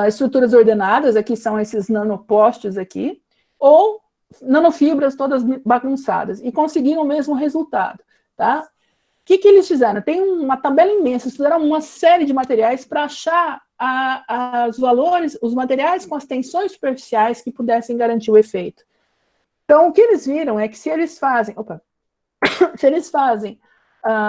estruturas ordenadas, aqui são esses nanopostes aqui, ou nanofibras todas bagunçadas, e conseguiram o mesmo resultado, tá? O que eles fizeram? Tem uma tabela imensa, eles fizeram uma série de materiais para achar os valores, os materiais com as tensões superficiais que pudessem garantir o efeito. Então, o que eles viram é que se eles fazem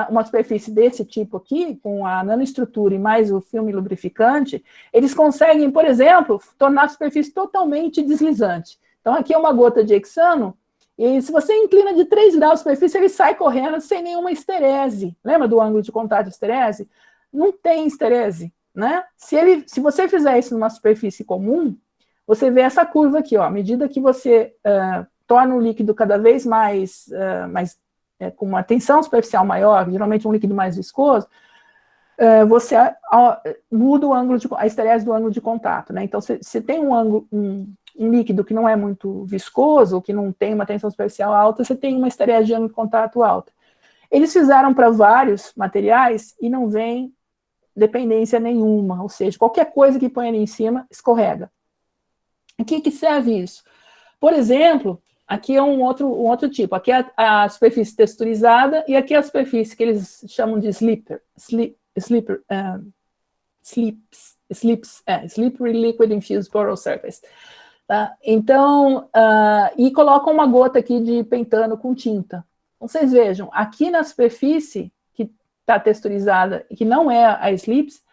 uma superfície desse tipo aqui, com a nanoestrutura e mais o filme lubrificante, eles conseguem, por exemplo, tornar a superfície totalmente deslizante. Então, aqui é uma gota de hexano, e se você inclina de 3 graus a superfície, ele sai correndo sem nenhuma esterese. Lembra do ângulo de contato de esterese? Não tem esterese, né? Se você fizer isso numa superfície comum, você vê essa curva aqui, ó, à medida que você torna o líquido cada vez mais, com uma tensão superficial maior, geralmente um líquido mais viscoso, você muda o ângulo a esterese do ângulo de contato, né? Então, se tem um líquido que não é muito viscoso, que não tem uma tensão superficial alta, você tem uma esterese de ângulo de contato alta. Eles fizeram para vários materiais e não vem dependência nenhuma, ou seja, qualquer coisa que põe ali em cima escorrega. O que serve isso? Por exemplo, aqui é um outro tipo, aqui é a superfície texturizada e aqui é a superfície que eles chamam de slippery liquid infused porous surface. Tá? Então, e colocam uma gota aqui de pentano com tinta. Então, vocês vejam, aqui na superfície que está texturizada e que não é a slips,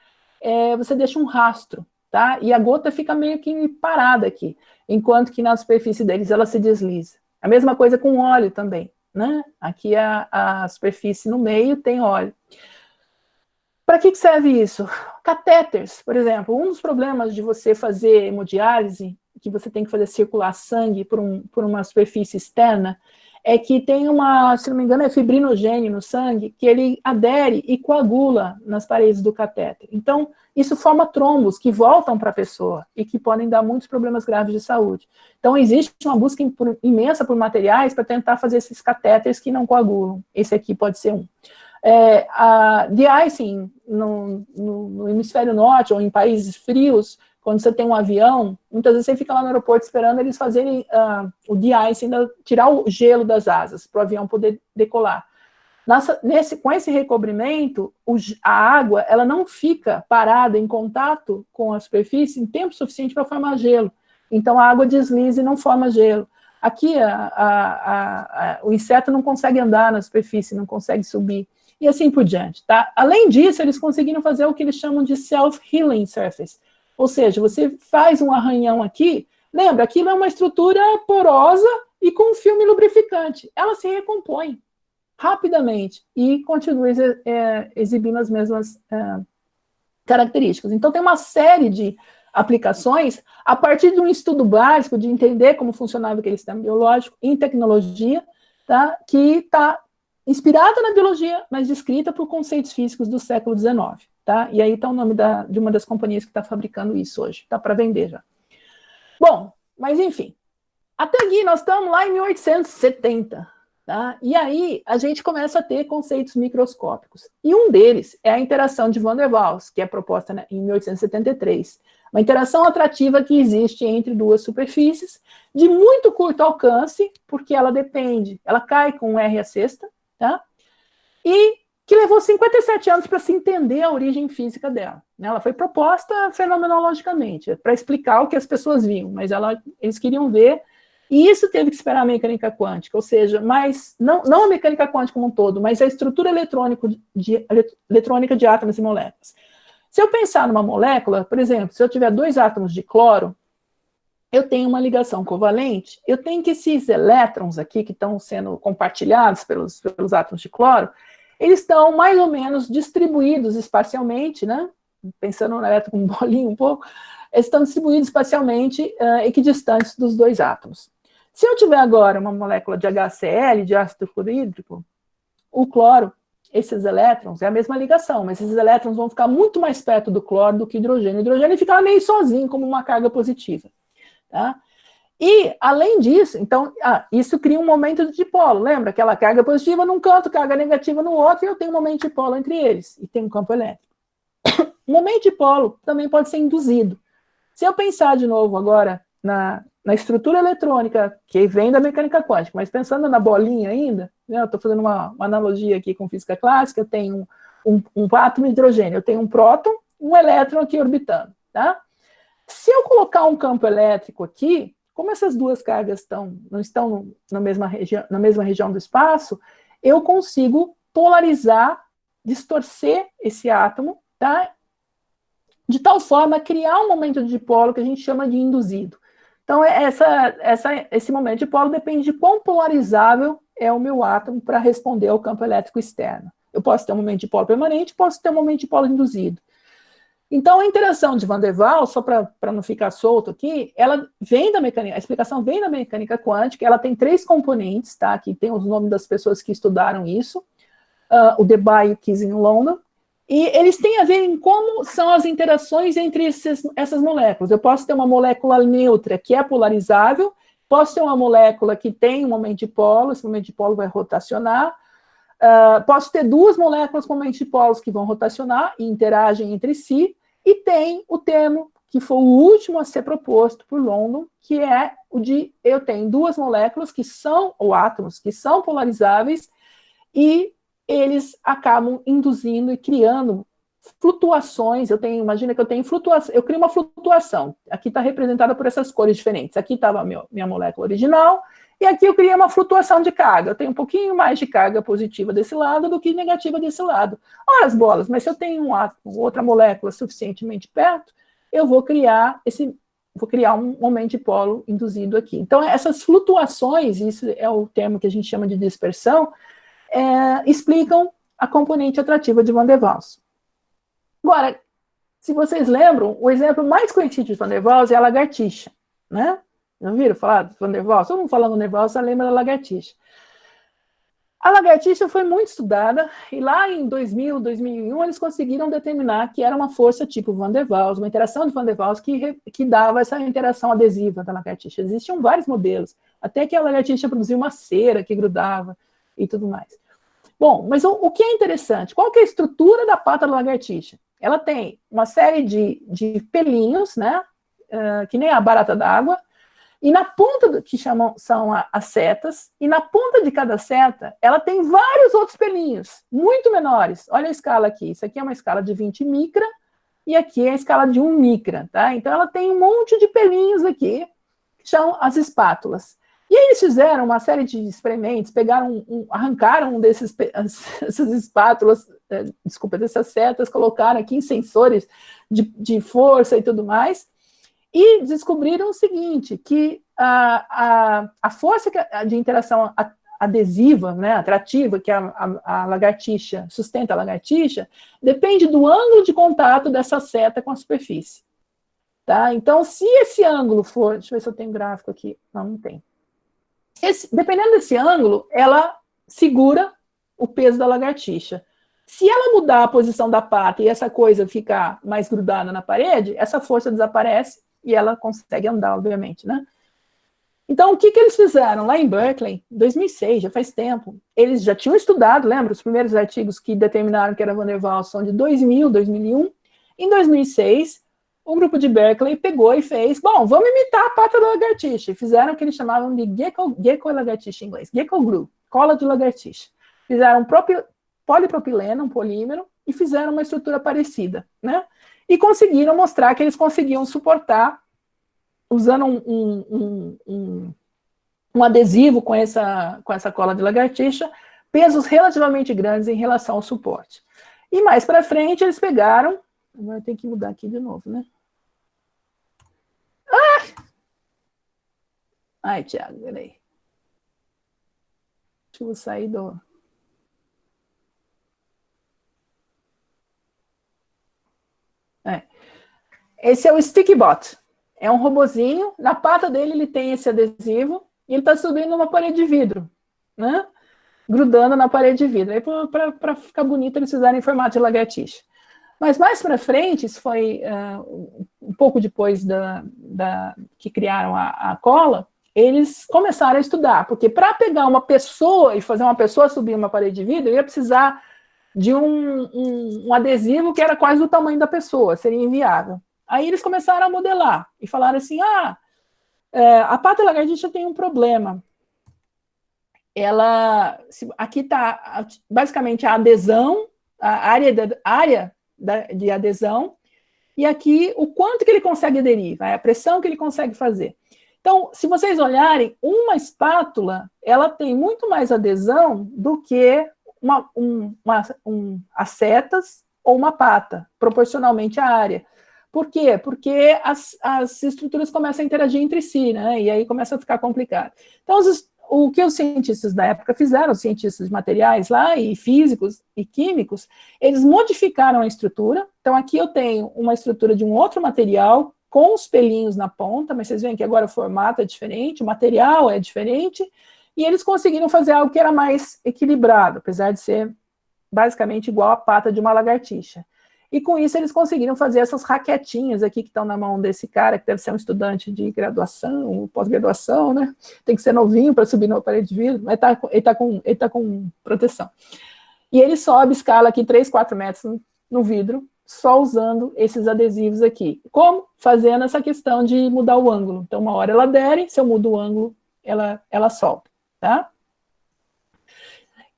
você deixa um rastro, tá? E a gota fica meio que parada aqui, enquanto que na superfície deles ela se desliza. A mesma coisa com óleo também, né? Aqui a superfície no meio tem óleo. Para que serve isso? Catéteres, por exemplo. Um dos problemas de você fazer hemodiálise, que você tem que fazer circular sangue por uma superfície externa, é que tem se não me engano, é fibrinogênio no sangue, que ele adere e coagula nas paredes do catéter. Então, isso forma trombos que voltam para a pessoa e que podem dar muitos problemas graves de saúde. Então, existe uma busca imensa por materiais para tentar fazer esses catéteres que não coagulam. Esse aqui pode ser um. A de-icing no hemisfério norte ou em países frios, quando você tem um avião, muitas vezes você fica lá no aeroporto esperando eles fazerem o de-icing, tirar o gelo das asas para o avião poder decolar. Com esse recobrimento, a água ela não fica parada em contato com a superfície em tempo suficiente para formar gelo. Então a água desliza e não forma gelo. Aqui o inseto não consegue andar na superfície, não consegue subir. E assim por diante, tá? Além disso, eles conseguiram fazer o que eles chamam de self-healing surface. Ou seja, você faz um arranhão aqui, lembra, aquilo é uma estrutura porosa e com um filme lubrificante. Ela se recompõe rapidamente e continua exibindo as mesmas características. Então, tem uma série de aplicações a partir de um estudo básico de entender como funcionava aquele sistema biológico em tecnologia, tá? Que está inspirada na biologia, mas descrita por conceitos físicos do século XIX, tá? E aí está o nome de uma das companhias que está fabricando isso hoje, está para vender já. Bom, mas enfim, até aqui nós estamos lá em 1870, tá? E aí a gente começa a ter conceitos microscópicos. E um deles é a interação de Van der Waals, que é proposta em 1873. Uma interação atrativa que existe entre duas superfícies, de muito curto alcance, porque ela cai com R a sexta, tá? E que levou 57 anos para se entender a origem física dela. Ela foi proposta fenomenologicamente, para explicar o que as pessoas viam, mas eles queriam ver, e isso teve que esperar a mecânica quântica, ou seja, mas não a mecânica quântica como um todo, mas a estrutura eletrônica de átomos e moléculas. Se eu pensar numa molécula, por exemplo, se eu tiver 2 átomos de cloro, eu tenho uma ligação covalente, eu tenho que esses elétrons aqui, que estão sendo compartilhados pelos átomos de cloro, eles estão mais ou menos distribuídos espacialmente, né? Pensando no elétron como bolinho um pouco, eles estão distribuídos espacialmente equidistantes dos 2 átomos. Se eu tiver agora uma molécula de HCl, de ácido fluorídrico, o cloro, esses elétrons, é a mesma ligação, mas esses elétrons vão ficar muito mais perto do cloro do que o hidrogênio. O hidrogênio fica meio sozinho, como uma carga positiva. Tá? E, além disso, então, isso cria um momento de dipolo. Lembra? Aquela carga positiva num canto, carga negativa no outro, e eu tenho um momento de dipolo entre eles, e tem um campo elétrico. O momento de dipolo também pode ser induzido. Se eu pensar de novo agora na estrutura eletrônica, que vem da mecânica quântica, mas pensando na bolinha ainda, né, eu estou fazendo uma analogia aqui com física clássica, eu tenho um átomo de hidrogênio, eu tenho um próton, um elétron aqui orbitando, tá? Se eu colocar um campo elétrico aqui, como essas duas cargas não estão na mesma região do espaço, eu consigo polarizar, distorcer esse átomo, tá? De tal forma a criar um momento de dipolo que a gente chama de induzido. Então, esse momento de dipolo depende de quão polarizável é o meu átomo para responder ao campo elétrico externo. Eu posso ter um momento de dipolo permanente, posso ter um momento de dipolo induzido. Então, a interação de Van der Waals, só para não ficar solto aqui, ela vem da mecânica, a explicação vem da mecânica quântica, ela tem 3 componentes, tá? Aqui tem os nomes das pessoas que estudaram isso, o Debye e o Keys em London, e eles têm a ver em como são as interações entre essas moléculas. Eu posso ter uma molécula neutra que é polarizável, posso ter uma molécula que tem um momento de polo, esse momento de polo vai rotacionar, posso ter 2 moléculas com momentos de polos que vão rotacionar e interagem entre si, e tem o termo que foi o último a ser proposto por London, que é o de eu tenho 2 moléculas que são, ou átomos, que são polarizáveis, e eles acabam induzindo e criando flutuações. Imagina que eu tenho flutuação, eu crio uma flutuação, aqui está representada por essas cores diferentes, aqui estava a minha molécula original, e aqui eu criei uma flutuação de carga, eu tenho um pouquinho mais de carga positiva desse lado do que negativa desse lado. Ora, as bolas, mas se eu tenho outra molécula suficientemente perto, eu vou criar um momento de polo induzido aqui. Então, essas flutuações, isso é o termo que a gente chama de dispersão, explicam a componente atrativa de Van der Waals. Agora, se vocês lembram, o exemplo mais conhecido de Van der Waals é a lagartixa, né? Não viram falar de Van der Waals? Todo mundo falando Van der Waals, você lembra da lagartixa. A lagartixa foi muito estudada, e lá em 2000, 2001, eles conseguiram determinar que era uma força tipo Van der Waals, uma interação de Van der Waals que dava essa interação adesiva da lagartixa. Existiam vários modelos, até que a lagartixa produzia uma cera que grudava e tudo mais. Bom, mas o que é interessante? Qual que é a estrutura da pata da lagartixa? Ela tem uma série de pelinhos, né? Que nem a barata d'água, e na ponta, que são as setas, e na ponta de cada seta, ela tem vários outros pelinhos, muito menores. Olha a escala aqui, isso aqui é uma escala de 20 micra, e aqui é a escala de 1 micra, tá? Então ela tem um monte de pelinhos aqui, que são as espátulas. E aí eles fizeram uma série de experimentos, arrancaram essas espátulas, dessas setas, colocaram aqui em sensores de força e tudo mais, e descobriram o seguinte, que a força de interação adesiva, né, atrativa, que a lagartixa sustenta a lagartixa, depende do ângulo de contato dessa seta com a superfície. Tá? Então, se esse ângulo for... Deixa eu ver se eu tenho gráfico aqui. Não tem. Dependendo desse ângulo, ela segura o peso da lagartixa. Se ela mudar a posição da pata e essa coisa ficar mais grudada na parede, essa força desaparece e ela consegue andar, obviamente, né? Então, o que eles fizeram lá em Berkeley, em 2006, já faz tempo, eles já tinham estudado, lembra? Os primeiros artigos que determinaram que era Van der Waals são de 2000, 2001. Em 2006, um grupo de Berkeley pegou e fez, bom, vamos imitar a pata da lagartixa. E fizeram o que eles chamavam de gecko lagartixa em inglês, gecko glue, cola de lagartixa. Fizeram polipropileno, um polímero, e fizeram uma estrutura parecida, né? E conseguiram mostrar que eles conseguiam suportar, usando um adesivo com essa cola de lagartixa, pesos relativamente grandes em relação ao suporte. E mais para frente eles pegaram, agora tem que mudar aqui de novo, né? Ai, Thiago, peraí. Deixa eu sair do... Esse é o Stickbot. É um robozinho, na pata dele ele tem esse adesivo, e ele está subindo uma parede de vidro, né? Grudando na parede de vidro. Aí, para ficar bonito, eles fizeram em formato de lagartixa. Mas mais para frente, isso foi um pouco depois que criaram a cola, eles começaram a estudar, porque para pegar uma pessoa e fazer uma pessoa subir uma parede de vidro, eu ia precisar de um adesivo que era quase do tamanho da pessoa, seria inviável. Aí eles começaram a modelar e falaram assim, a pata lagartixa tem um problema. Aqui está basicamente a adesão, a área de adesão, e aqui o quanto que ele consegue aderir, a pressão que ele consegue fazer. Então, se vocês olharem, uma espátula, ela tem muito mais adesão do que as setas ou uma pata, proporcionalmente à área. Por quê? Porque as estruturas começam a interagir entre si, né? E aí começa a ficar complicado. Então, o que os cientistas da época fizeram, os cientistas de materiais lá, e físicos e químicos, eles modificaram a estrutura, Então, aqui eu tenho uma estrutura de um outro material, com os pelinhos na ponta, mas vocês veem que agora o formato é diferente, o material é diferente, e eles conseguiram fazer algo que era mais equilibrado, apesar de ser basicamente igual a pata de uma lagartixa. E com isso eles conseguiram fazer essas raquetinhas aqui que estão na mão desse cara, que deve ser um estudante de graduação, pós-graduação, né? Tem que ser novinho para subir na parede de vidro, mas ele tá com proteção. E ele sobe, escala aqui 3, 4 metros no vidro, só usando esses adesivos aqui. Como? Fazendo essa questão de mudar o ângulo. Então, uma hora ela adere, se eu mudo o ângulo, ela solta, tá?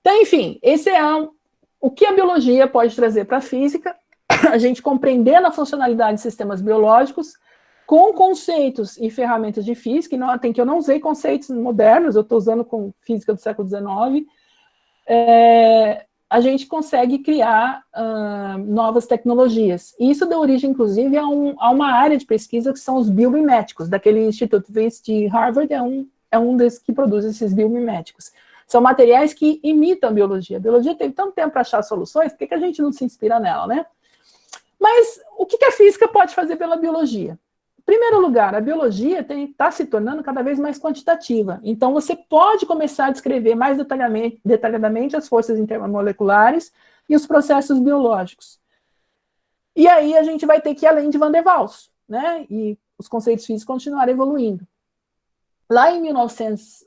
Então, enfim, esse é o que a biologia pode trazer para a física, a gente compreendendo a funcionalidade de sistemas biológicos, com conceitos e ferramentas de física, e tem que eu não usei conceitos modernos, eu estou usando com física do século XIX, a gente consegue criar novas tecnologias. E isso deu origem, inclusive, a uma área de pesquisa que são os biomiméticos, daquele Instituto Wyss de Harvard, é um desses que produz esses biomiméticos. São materiais que imitam a biologia. A biologia teve tanto tempo para achar soluções, por que a gente não se inspira nela, né? Mas o que a física pode fazer pela biologia? Em primeiro lugar, a biologia está se tornando cada vez mais quantitativa. Então, você pode começar a descrever mais detalhadamente as forças intermoleculares e os processos biológicos. E aí a gente vai ter que ir além de Van der Waals, né? E os conceitos físicos continuarem evoluindo. Lá em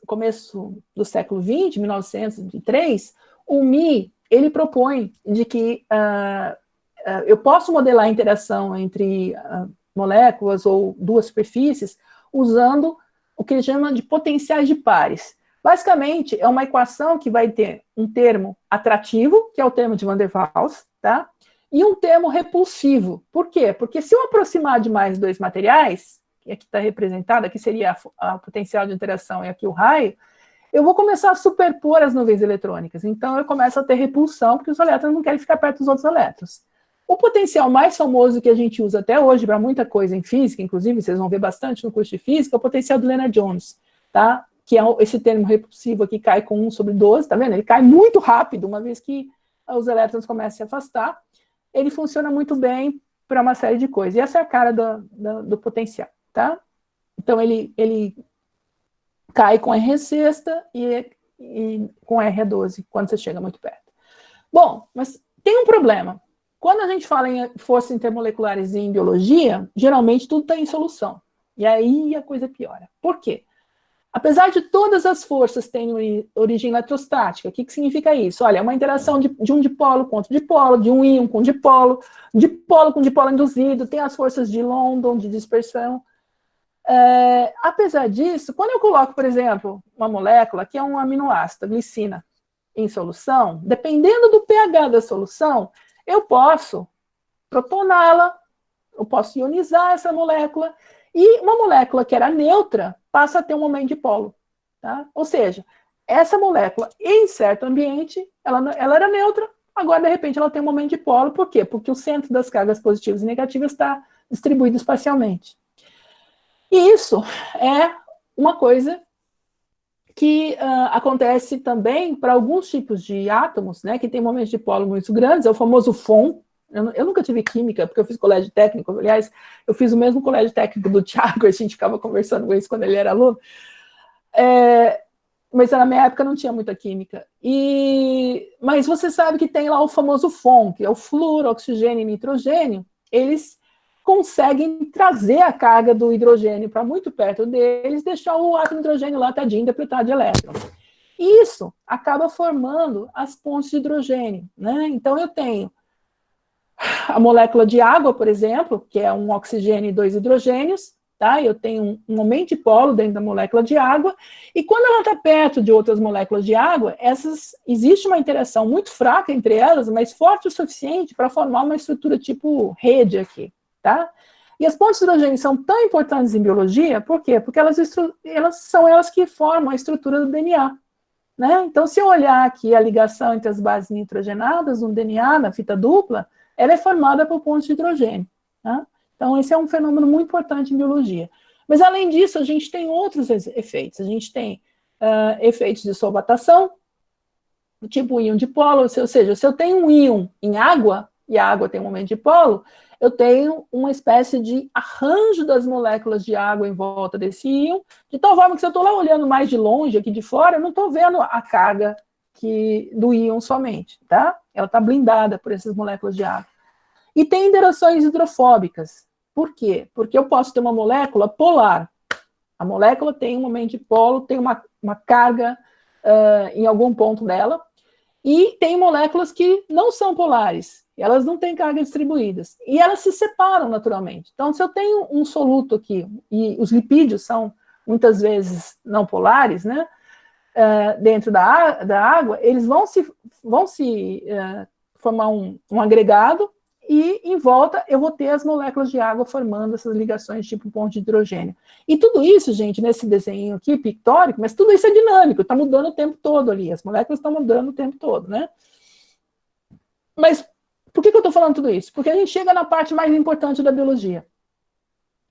começo do século XX, 1903, o Mi, ele propõe de que eu posso modelar a interação entre moléculas ou duas superfícies usando o que ele chama de potenciais de pares. Basicamente, é uma equação que vai ter um termo atrativo, que é o termo de Van der Waals, tá? E um termo repulsivo. Por quê? Porque se eu aproximar de mais dois materiais, que aqui está representado, aqui seria a potencial de interação e aqui o raio, eu vou começar a superpor as nuvens eletrônicas. Então, eu começo a ter repulsão, porque os elétrons não querem ficar perto dos outros elétrons. O potencial mais famoso que a gente usa até hoje para muita coisa em física, inclusive vocês vão ver bastante no curso de física, é o potencial do Lennard-Jones, tá? Que é esse termo repulsivo aqui, cai com 1/12, tá vendo? Ele cai muito rápido, uma vez que os elétrons começam a se afastar. Ele funciona muito bem para uma série de coisas. E essa é a cara do potencial, tá? Então, ele cai com R sexta e com R12, quando você chega muito perto. Bom, mas tem um problema. Quando a gente fala em forças intermoleculares em biologia, geralmente tudo está em solução. E aí a coisa piora. Por quê? Apesar de todas as forças terem origem eletrostática, o que significa isso? Olha, é uma interação de um dipolo com outro dipolo, de um íon com dipolo com dipolo induzido, tem as forças de London, de dispersão. Apesar disso, quando eu coloco, por exemplo, uma molécula, que é um aminoácido, a glicina, em solução, dependendo do pH da solução, eu posso protoná-la, eu posso ionizar essa molécula, e uma molécula que era neutra passa a ter um momento dipolo. Tá? Ou seja, essa molécula, em certo ambiente, ela era neutra, agora, de repente, ela tem um momento dipolo. Por quê? Porque o centro das cargas positivas e negativas está distribuído espacialmente. E isso é uma coisa que acontece também para alguns tipos de átomos, né, que tem momentos de dipolo muito grandes, é o famoso FON. Eu nunca tive química, porque eu fiz colégio técnico, aliás, eu fiz o mesmo colégio técnico do Thiago, a gente ficava conversando com isso quando ele era aluno, mas na minha época não tinha muita química. Mas você sabe que tem lá o famoso FON, que é o flúor, oxigênio e nitrogênio, eles conseguem trazer a carga do hidrogênio para muito perto deles, deixar o átomo de hidrogênio lá tadinho depletado de elétrons. Isso acaba formando as pontes de hidrogênio, né? Então eu tenho a molécula de água, por exemplo, que é um oxigênio e 2 hidrogênios, tá? Eu tenho um momento dipolo dentro da molécula de água, e quando ela está perto de outras moléculas de água, existe uma interação muito fraca entre elas, mas forte o suficiente para formar uma estrutura tipo rede aqui. Tá? E as pontes de hidrogênio são tão importantes em biologia, por quê? Porque elas são elas que formam a estrutura do DNA. Né? Então, se eu olhar aqui a ligação entre as bases nitrogenadas no DNA, na fita dupla, ela é formada por pontes de hidrogênio. Tá? Então, esse é um fenômeno muito importante em biologia. Mas, além disso, a gente tem outros efeitos. A gente tem efeitos de solvatação, tipo íon dipolo, ou seja, se eu tenho um íon em água, e a água tem um momento dipolo, eu tenho uma espécie de arranjo das moléculas de água em volta desse íon, de tal forma que se eu estou lá olhando mais de longe, aqui de fora, eu não estou vendo a carga do íon somente, tá? Ela está blindada por essas moléculas de água. E tem interações hidrofóbicas. Por quê? Porque eu posso ter uma molécula polar. A molécula tem um momento dipolo, tem uma carga em algum ponto dela, e tem moléculas que não são polares, elas não têm cargas distribuídas, e elas se separam naturalmente. Então, se eu tenho um soluto aqui, e os lipídios são muitas vezes não polares, né, dentro da água, eles vão se formar um agregado, e em volta eu vou ter as moléculas de água formando essas ligações tipo ponto de hidrogênio. E tudo isso, gente, nesse desenho aqui, pictórico, mas tudo isso é dinâmico, está mudando o tempo todo ali, as moléculas estão mudando o tempo todo, né? Mas por que eu estou falando tudo isso? Porque a gente chega na parte mais importante da biologia,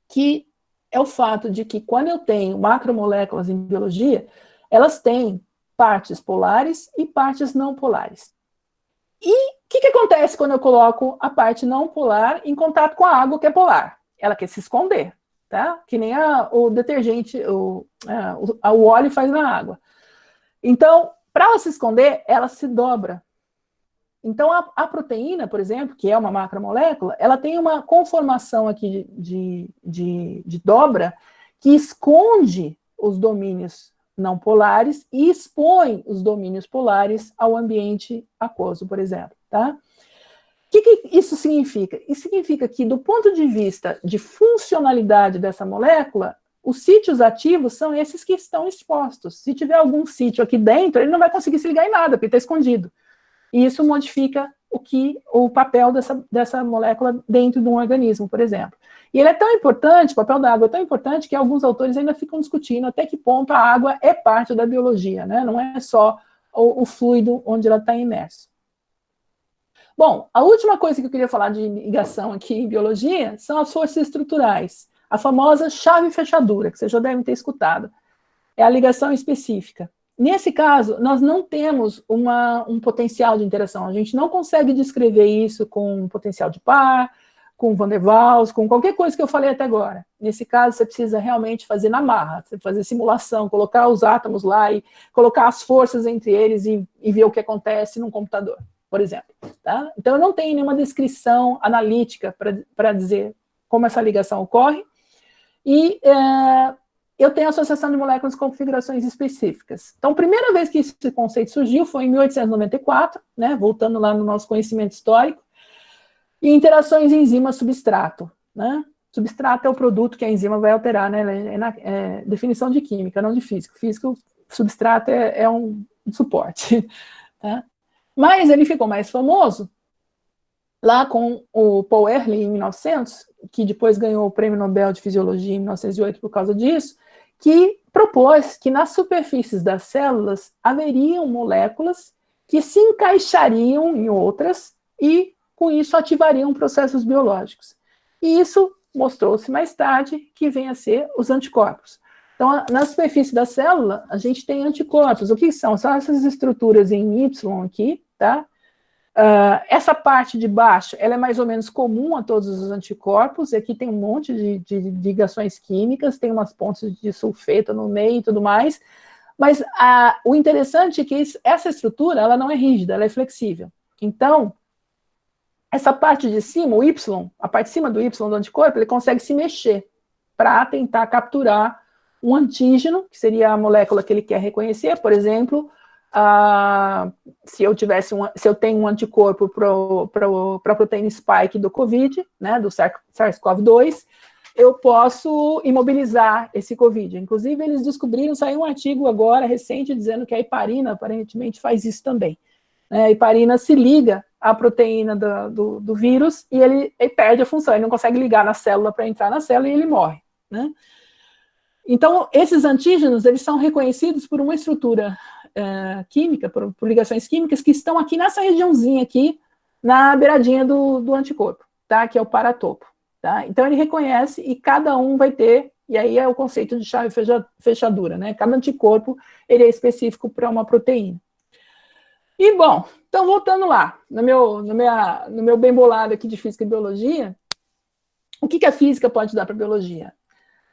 que é o fato de que quando eu tenho macromoléculas em biologia, elas têm partes polares e partes não polares. E o que acontece quando eu coloco a parte não polar em contato com a água que é polar? Ela quer se esconder, tá? Que nem o detergente, o óleo faz na água. Então, para ela se esconder, ela se dobra. Então, a proteína, por exemplo, que é uma macromolécula, ela tem uma conformação aqui de dobra que esconde os domínios não polares e expõe os domínios polares ao ambiente aquoso, por exemplo, tá? O que isso significa? Isso significa que, do ponto de vista de funcionalidade dessa molécula, os sítios ativos são esses que estão expostos. Se tiver algum sítio aqui dentro, ele não vai conseguir se ligar em nada, porque está escondido. E isso modifica o papel dessa molécula dentro de um organismo, por exemplo. E ele é tão importante, o papel da água é tão importante que alguns autores ainda ficam discutindo até que ponto a água é parte da biologia, né? Não é só o fluido onde ela está imersa. Bom, a última coisa que eu queria falar de ligação aqui em biologia são as forças estruturais. A famosa chave-fechadura, que vocês já devem ter escutado. É a ligação específica. Nesse caso, nós não temos um potencial de interação. A gente não consegue descrever isso com um potencial de par, com Van der Waals, com qualquer coisa que eu falei até agora. Nesse caso, você precisa realmente fazer na marra, você fazer simulação, colocar os átomos lá e colocar as forças entre eles e ver o que acontece num computador, por exemplo. Tá? Então, eu não tenho nenhuma descrição analítica para dizer como essa ligação ocorre. E eu tenho associação de moléculas com configurações específicas. Então, a primeira vez que esse conceito surgiu foi em 1894, né, voltando lá no nosso conhecimento histórico, e interações enzima-substrato. Né? Substrato é o produto que a enzima vai alterar, né? É definição de química, não de física. Físico, substrato é um suporte. Tá? Mas ele ficou mais famoso lá com o Paul Ehrlich, em 1900, que depois ganhou o Prêmio Nobel de Fisiologia em 1908 por causa disso, que propôs que nas superfícies das células haveriam moléculas que se encaixariam em outras e, com isso, ativariam processos biológicos. E isso mostrou-se mais tarde que vem a ser os anticorpos. Então, na superfície da célula, a gente tem anticorpos. O que são? São essas estruturas em Y aqui, tá? Essa parte de baixo, ela é mais ou menos comum a todos os anticorpos, e aqui tem um monte de ligações químicas, tem umas pontes de sulfeto no meio e tudo mais, mas o interessante é que essa estrutura, ela não é rígida, ela é flexível. Então, essa parte de cima, o Y, a parte de cima do Y do anticorpo, ele consegue se mexer para tentar capturar um antígeno, que seria a molécula que ele quer reconhecer, por exemplo, se eu tenho um anticorpo para a proteína spike do COVID, né, do SARS-CoV-2, eu posso imobilizar esse COVID. Inclusive, eles descobriram, saiu um artigo agora, recente, dizendo que a heparina, aparentemente, faz isso também. A heparina se liga à proteína do vírus e ele perde a função, ele não consegue ligar na célula para entrar na célula e ele morre. Né? Então, esses antígenos, eles são reconhecidos por uma estrutura química, por ligações químicas que estão aqui nessa regiãozinha aqui, na beiradinha do anticorpo, tá? Que é o paratopo. Tá? Então, ele reconhece e cada um vai ter, e aí é o conceito de chave-fechadura, né? Cada anticorpo, ele é específico para uma proteína. E, bom, então voltando lá, no meu bem bolado aqui de física e biologia, o que a física pode dar para a biologia?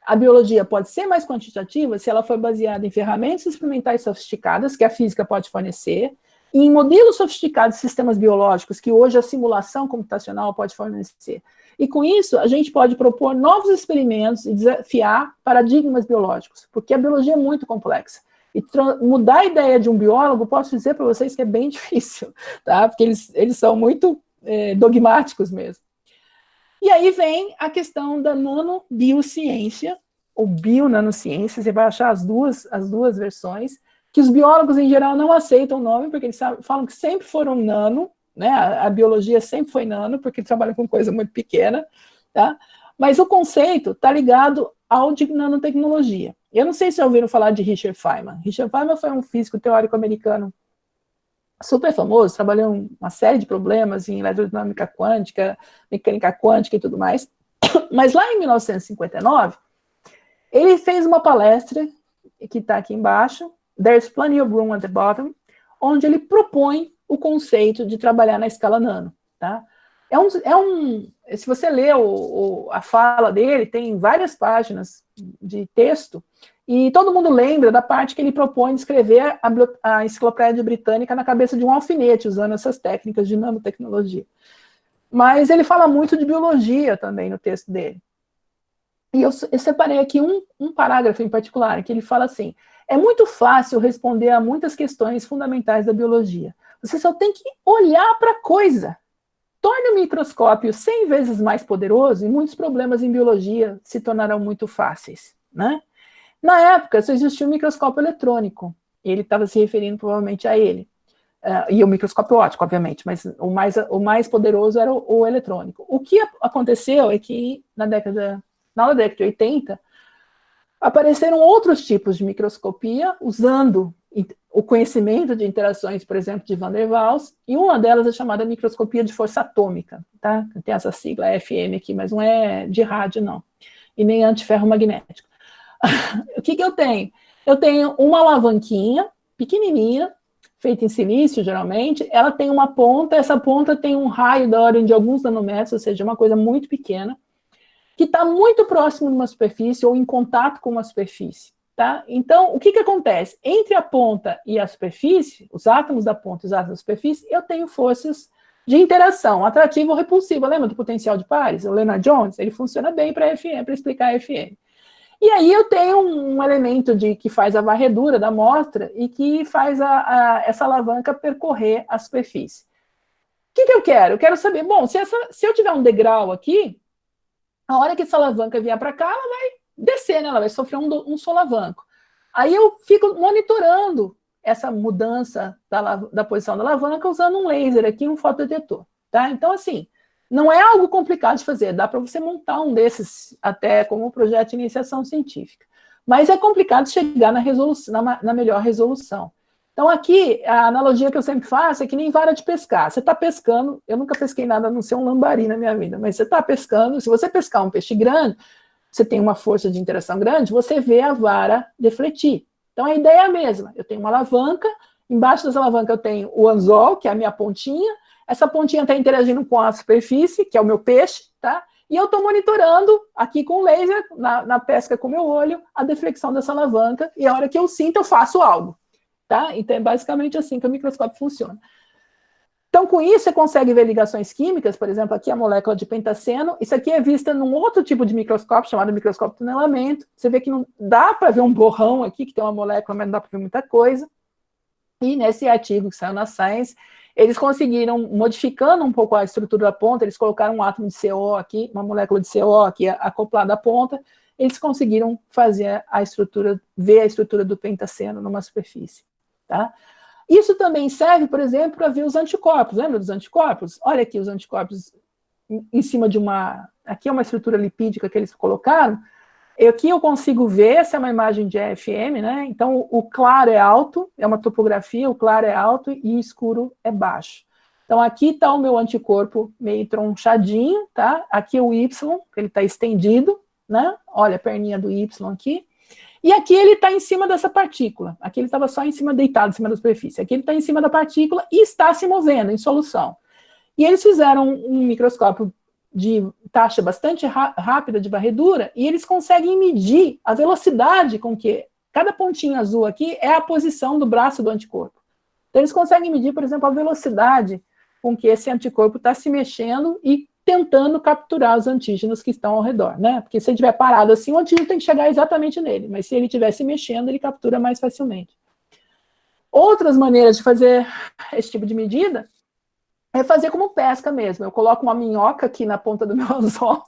A biologia pode ser mais quantitativa se ela for baseada em ferramentas experimentais sofisticadas que a física pode fornecer, e em modelos sofisticados de sistemas biológicos que hoje a simulação computacional pode fornecer. E com isso, a gente pode propor novos experimentos e desafiar paradigmas biológicos, porque a biologia é muito complexa. E mudar a ideia de um biólogo, posso dizer para vocês que é bem difícil, tá? Porque eles são muito dogmáticos mesmo. E aí vem a questão da nanobiociência, ou bionanociência, você vai achar as duas versões, que os biólogos em geral não aceitam o nome, porque eles falam que sempre foram nano, né? A biologia sempre foi nano, porque trabalha com coisa muito pequena, tá? Mas o conceito está ligado ao de nanotecnologia. Eu não sei se já ouviram falar de Richard Feynman. Richard Feynman foi um físico teórico americano super famoso, trabalhou em uma série de problemas em eletrodinâmica quântica, mecânica quântica e tudo mais. Mas lá em 1959, ele fez uma palestra, que está aqui embaixo, There's Plenty of Room at the Bottom, onde ele propõe o conceito de trabalhar na escala nano, tá? Se você lê a fala dele, tem várias páginas de texto, e todo mundo lembra da parte que ele propõe de escrever a enciclopédia britânica na cabeça de um alfinete, usando essas técnicas de nanotecnologia. Mas ele fala muito de biologia também no texto dele. E eu separei aqui um parágrafo em particular, que ele fala assim: é muito fácil responder a muitas questões fundamentais da biologia. Você só tem que olhar para a coisa. Torne o microscópio 100 vezes mais poderoso e muitos problemas em biologia se tornarão muito fáceis, né? Na época, só existia um microscópio eletrônico. Ele estava se referindo provavelmente a ele. E o microscópio óptico, obviamente, mas o mais poderoso era o eletrônico. O que aconteceu é que na década de 80, apareceram outros tipos de microscopia usando o conhecimento de interações, por exemplo, de Van der Waals, e uma delas é chamada microscopia de força atômica, tá? Tem essa sigla FM aqui, mas não é de rádio, não, e nem antiferromagnético. O que eu tenho? Eu tenho uma alavanquinha pequenininha, feita em silício, geralmente, ela tem uma ponta, essa ponta tem um raio da ordem de alguns nanômetros, ou seja, uma coisa muito pequena, que está muito próximo de uma superfície ou em contato com uma superfície, tá? Então, o que acontece? Entre a ponta e a superfície, os átomos da ponta e os átomos da superfície, eu tenho forças de interação, atrativa ou repulsiva. Lembra do potencial de pares? O Leonard Jones, ele funciona bem para explicar a FM. E aí eu tenho um elemento que faz a varredura da amostra e que faz essa alavanca percorrer a superfície. O que eu quero? Eu quero saber, bom, se eu tiver um degrau aqui, a hora que essa alavanca vier para cá, ela vai descer, né? Ela vai sofrer um solavanco. Aí eu fico monitorando essa mudança da posição da alavanca usando um laser aqui, um fotodetetor, tá? Então, assim, não é algo complicado de fazer, dá para você montar um desses até como um projeto de iniciação científica. Mas é complicado chegar na melhor resolução. Então, aqui, a analogia que eu sempre faço é que nem vara de pescar. Você está pescando, eu nunca pesquei nada a não ser um lambari na minha vida, mas você está pescando, se você pescar um peixe grande, você tem uma força de interação grande, você vê a vara defletir. Então, a ideia é a mesma. Eu tenho uma alavanca, embaixo dessa alavanca eu tenho o anzol, que é a minha pontinha, essa pontinha está interagindo com a superfície, que é o meu peixe, tá? E eu estou monitorando aqui com o laser, na pesca com o meu olho, a deflexão dessa alavanca, e a hora que eu sinto, eu faço algo. Tá? Então, é basicamente assim que o microscópio funciona. Então, com isso, você consegue ver ligações químicas, por exemplo, aqui a molécula de pentaceno, isso aqui é vista num outro tipo de microscópio, chamado microscópio de tunelamento. Você vê que não dá para ver um borrão aqui, que tem uma molécula, mas não dá para ver muita coisa. E nesse artigo que saiu na Science, eles conseguiram, modificando um pouco a estrutura da ponta, eles colocaram um átomo de CO aqui, uma molécula de CO aqui acoplada à ponta, eles conseguiram fazer ver a estrutura do pentaceno numa superfície. Tá? Isso também serve, por exemplo, para ver os anticorpos. Lembra dos anticorpos? Olha aqui os anticorpos em cima de aqui é uma estrutura lipídica que eles colocaram. Aqui eu consigo ver, essa é uma imagem de EFM, né? Então o claro é alto, é uma topografia, o claro é alto e o escuro é baixo. Então aqui está o meu anticorpo meio tronchadinho, tá? Aqui o Y, ele está estendido, né? Olha a perninha do Y aqui. E aqui ele está em cima dessa partícula. Aqui ele estava só em cima, deitado em cima da superfície. Aqui ele está em cima da partícula e está se movendo em solução. E eles fizeram um microscópio de taxa bastante rápida de varredura e eles conseguem medir a velocidade com que cada pontinho azul aqui é a posição do braço do anticorpo. Então eles conseguem medir, por exemplo, a velocidade com que esse anticorpo está se mexendo e tentando capturar os antígenos que estão ao redor, né? Porque se ele estiver parado assim, o antígeno tem que chegar exatamente nele, mas se ele estiver se mexendo, ele captura mais facilmente. Outras maneiras de fazer esse tipo de medida é fazer como pesca mesmo. Eu coloco uma minhoca aqui na ponta do meu anzol,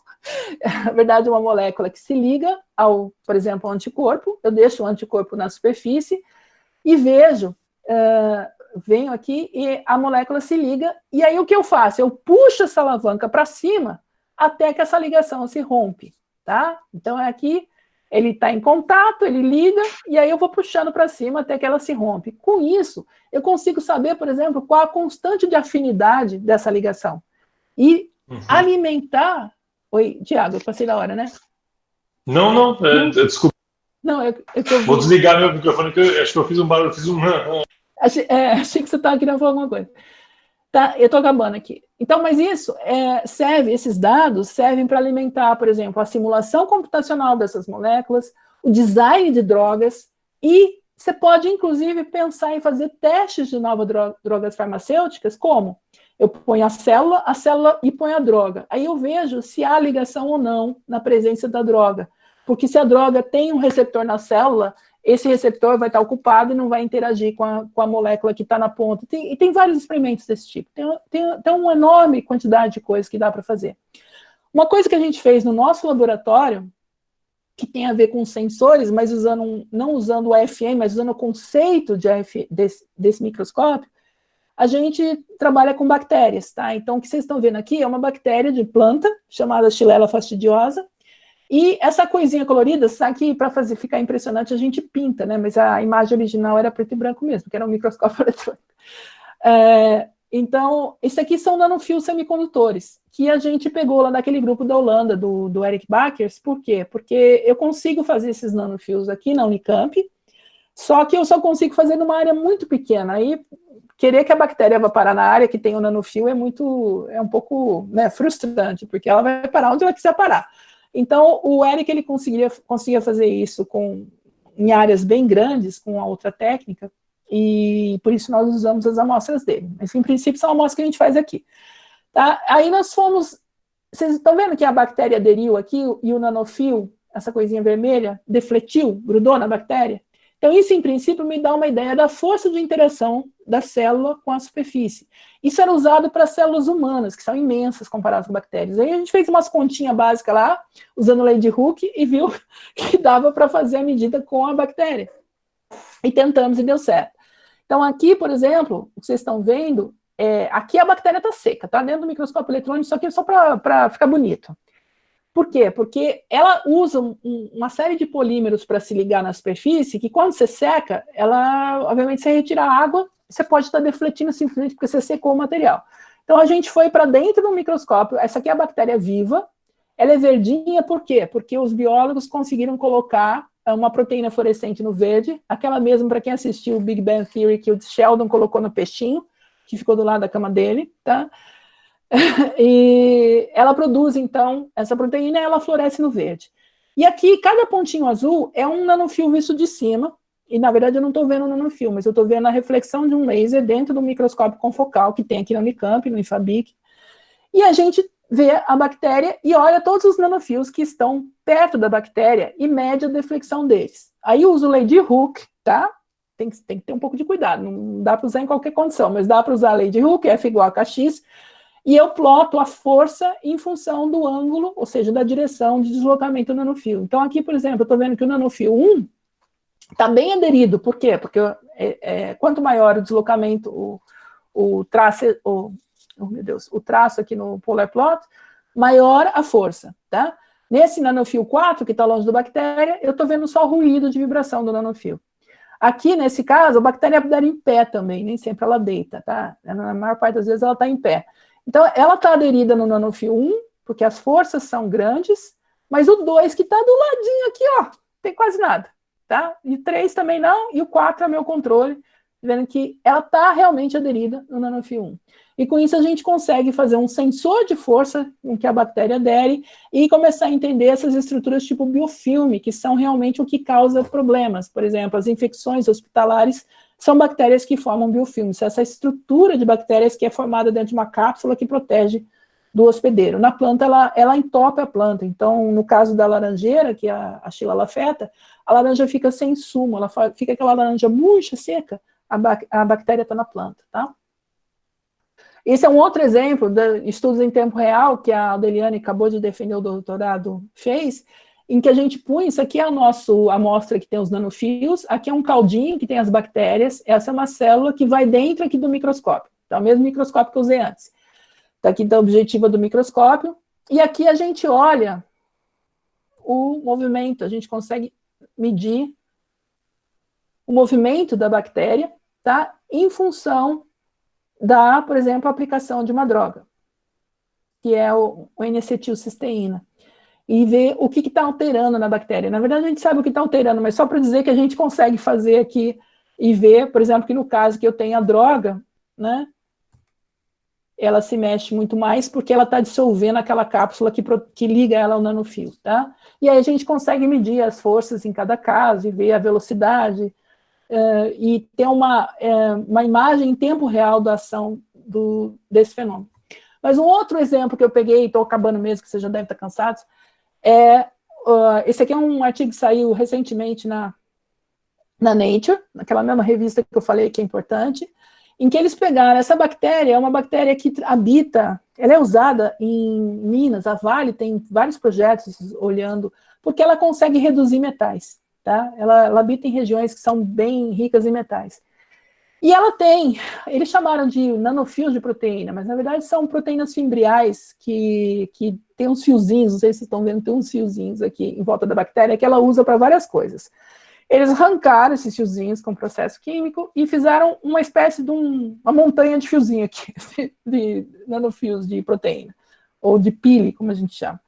na verdade uma molécula que se liga ao, por exemplo, ao anticorpo, eu deixo o anticorpo na superfície e vejo, venho aqui e a molécula se liga, e aí o que eu faço? Eu puxo essa alavanca para cima até que essa ligação se rompe, tá? Então é aqui, ele está em contato, ele liga, e aí eu vou puxando para cima até que ela se rompe. Com isso, eu consigo saber, por exemplo, qual a constante de afinidade dessa ligação. E alimentar... Oi, Tiago, eu passei da hora, né? Não, desculpa. Não, Vou desligar meu microfone, que acho que eu fiz um barulho, Achei que você estava querendo falar alguma coisa. Tá, eu estou acabando aqui. Então, mas isso esses dados servem para alimentar, por exemplo, a simulação computacional dessas moléculas, o design de drogas, e você pode, inclusive, pensar em fazer testes de novas drogas farmacêuticas, como eu ponho a célula e ponho a droga. Aí eu vejo se há ligação ou não na presença da droga. Porque se a droga tem um receptor na célula, esse receptor vai estar ocupado e não vai interagir com a molécula que está na ponta. E tem vários experimentos desse tipo. Tem uma enorme quantidade de coisas que dá para fazer. Uma coisa que a gente fez no nosso laboratório, que tem a ver com sensores, mas não usando o FM, mas usando o conceito desse microscópio, a gente trabalha com bactérias, tá? Então, o que vocês estão vendo aqui é uma bactéria de planta, chamada Xylella fastidiosa, e essa coisinha colorida, sabe que para ficar impressionante a gente pinta, né? Mas a imagem original era preto e branco mesmo, que era um microscópio eletrônico. Então, isso aqui são nanofios semicondutores, que a gente pegou lá daquele grupo da Holanda, do Eric Bakers. Por quê? Porque eu consigo fazer esses nanofios aqui na Unicamp, só que eu só consigo fazer numa área muito pequena. Aí, querer que a bactéria vá parar na área que tem o nanofio é um pouco, né, frustrante, porque ela vai parar onde ela quiser parar. Então, o Eric, ele conseguia fazer isso em áreas bem grandes, com a outra técnica, e por isso nós usamos as amostras dele. Mas, em princípio, são amostras que a gente faz aqui. Tá? Aí nós fomos... Vocês estão vendo que a bactéria aderiu aqui, e o nanofio, essa coisinha vermelha, defletiu, grudou na bactéria? Então, isso, em princípio, me dá uma ideia da força de interação da célula com a superfície. Isso era usado para células humanas, que são imensas comparadas com bactérias. Aí a gente fez umas continhas básicas lá, usando lei Hook, e viu que dava para fazer a medida com a bactéria. E tentamos e deu certo. Então, aqui, por exemplo, o que vocês estão vendo, aqui a bactéria está seca, tá dentro do microscópio eletrônico, só que é só para ficar bonito. Por quê? Porque ela usa uma série de polímeros para se ligar na superfície, que quando você seca, ela, obviamente, você retira a água, você pode estar defletindo simplesmente porque você secou o material. Então, a gente foi para dentro do microscópio, essa aqui é a bactéria viva, ela é verdinha, por quê? Porque os biólogos conseguiram colocar uma proteína fluorescente no verde, aquela mesma, para quem assistiu o Big Bang Theory, que o Sheldon colocou no peixinho, que ficou do lado da cama dele, tá? E ela produz, então, essa proteína e ela floresce no verde. E aqui, cada pontinho azul é um nanofio visto de cima, e na verdade eu não estou vendo o nanofio, mas eu estou vendo a reflexão de um laser dentro do microscópio confocal que tem aqui na Unicamp, no IFABIC, e a gente vê a bactéria e olha todos os nanofios que estão perto da bactéria e mede a deflexão deles. Aí eu uso lei de Hooke, tá? Tem que ter um pouco de cuidado, não dá para usar em qualquer condição, mas dá para usar a lei de Hooke, F igual a KX, e eu ploto a força em função do ângulo, ou seja, da direção de deslocamento do nanofio. Então, aqui, por exemplo, eu estou vendo que o nanofio 1 está bem aderido. Por quê? Porque quanto maior o deslocamento, o traço aqui no polar plot, maior a força, tá? Nesse nanofio 4, que está longe da bactéria, eu estou vendo só o ruído de vibração do nanofio. Aqui, nesse caso, a bactéria dá em pé também, nem sempre ela deita, tá? Na maior parte das vezes ela está em pé. Então, ela está aderida no nanofio 1, porque as forças são grandes, mas o 2 que está do ladinho aqui, ó, tem quase nada. tá? E 3 também não, e o 4 é meu controle, vendo que ela está realmente aderida no nanofio 1. E com isso a gente consegue fazer um sensor de força em que a bactéria adere e começar a entender essas estruturas tipo biofilme, que são realmente o que causa problemas. Por exemplo, as infecções hospitalares são bactérias que formam biofilmes. Essa estrutura de bactérias que é formada dentro de uma cápsula que protege do hospedeiro. Na planta, ela entope a planta. Então, no caso da laranjeira, que é a Xylella feta, a laranja fica sem sumo, ela fica aquela laranja murcha, seca, a bactéria está na planta, tá? Esse é um outro exemplo de estudos em tempo real que a Aldeliane acabou de defender o doutorado fez, em que a gente põe, isso aqui é a nossa amostra que tem os nanofios, aqui é um caldinho que tem as bactérias, essa é uma célula que vai dentro aqui do microscópio, tá? O mesmo microscópio que eu usei antes. Tá aqui a objetiva do microscópio, e aqui a gente olha o movimento, a gente consegue medir o movimento da bactéria, tá? Em função da, por exemplo, aplicação de uma droga, que é o N-acetilcisteína, e ver o que está alterando na bactéria. Na verdade, a gente sabe o que está alterando, mas só para dizer que a gente consegue fazer aqui e ver, por exemplo, que no caso que eu tenho a droga, né, ela se mexe muito mais porque ela está dissolvendo aquela cápsula que liga ela ao nanofio, tá? E aí a gente consegue medir as forças em cada caso e ver a velocidade, e ter uma imagem em tempo real da ação desse fenômeno. Mas um outro exemplo que eu peguei, estou acabando mesmo, que vocês já devem estar cansados, esse aqui é um artigo que saiu recentemente na Nature, naquela mesma revista que eu falei que é importante, em que eles pegaram essa bactéria, é uma bactéria que habita, ela é usada em Minas, a Vale tem vários projetos olhando, porque ela consegue reduzir metais. Tá? Ela habita em regiões que são bem ricas em metais. E ela tem, eles chamaram de nanofios de proteína, mas na verdade são proteínas fimbriais que tem uns fiozinhos, não sei se vocês estão vendo, tem uns fiozinhos aqui em volta da bactéria que ela usa para várias coisas. Eles arrancaram esses fiozinhos com processo químico e fizeram uma espécie de uma montanha de fiozinho aqui, de nanofios de proteína, ou de pile, como a gente chama.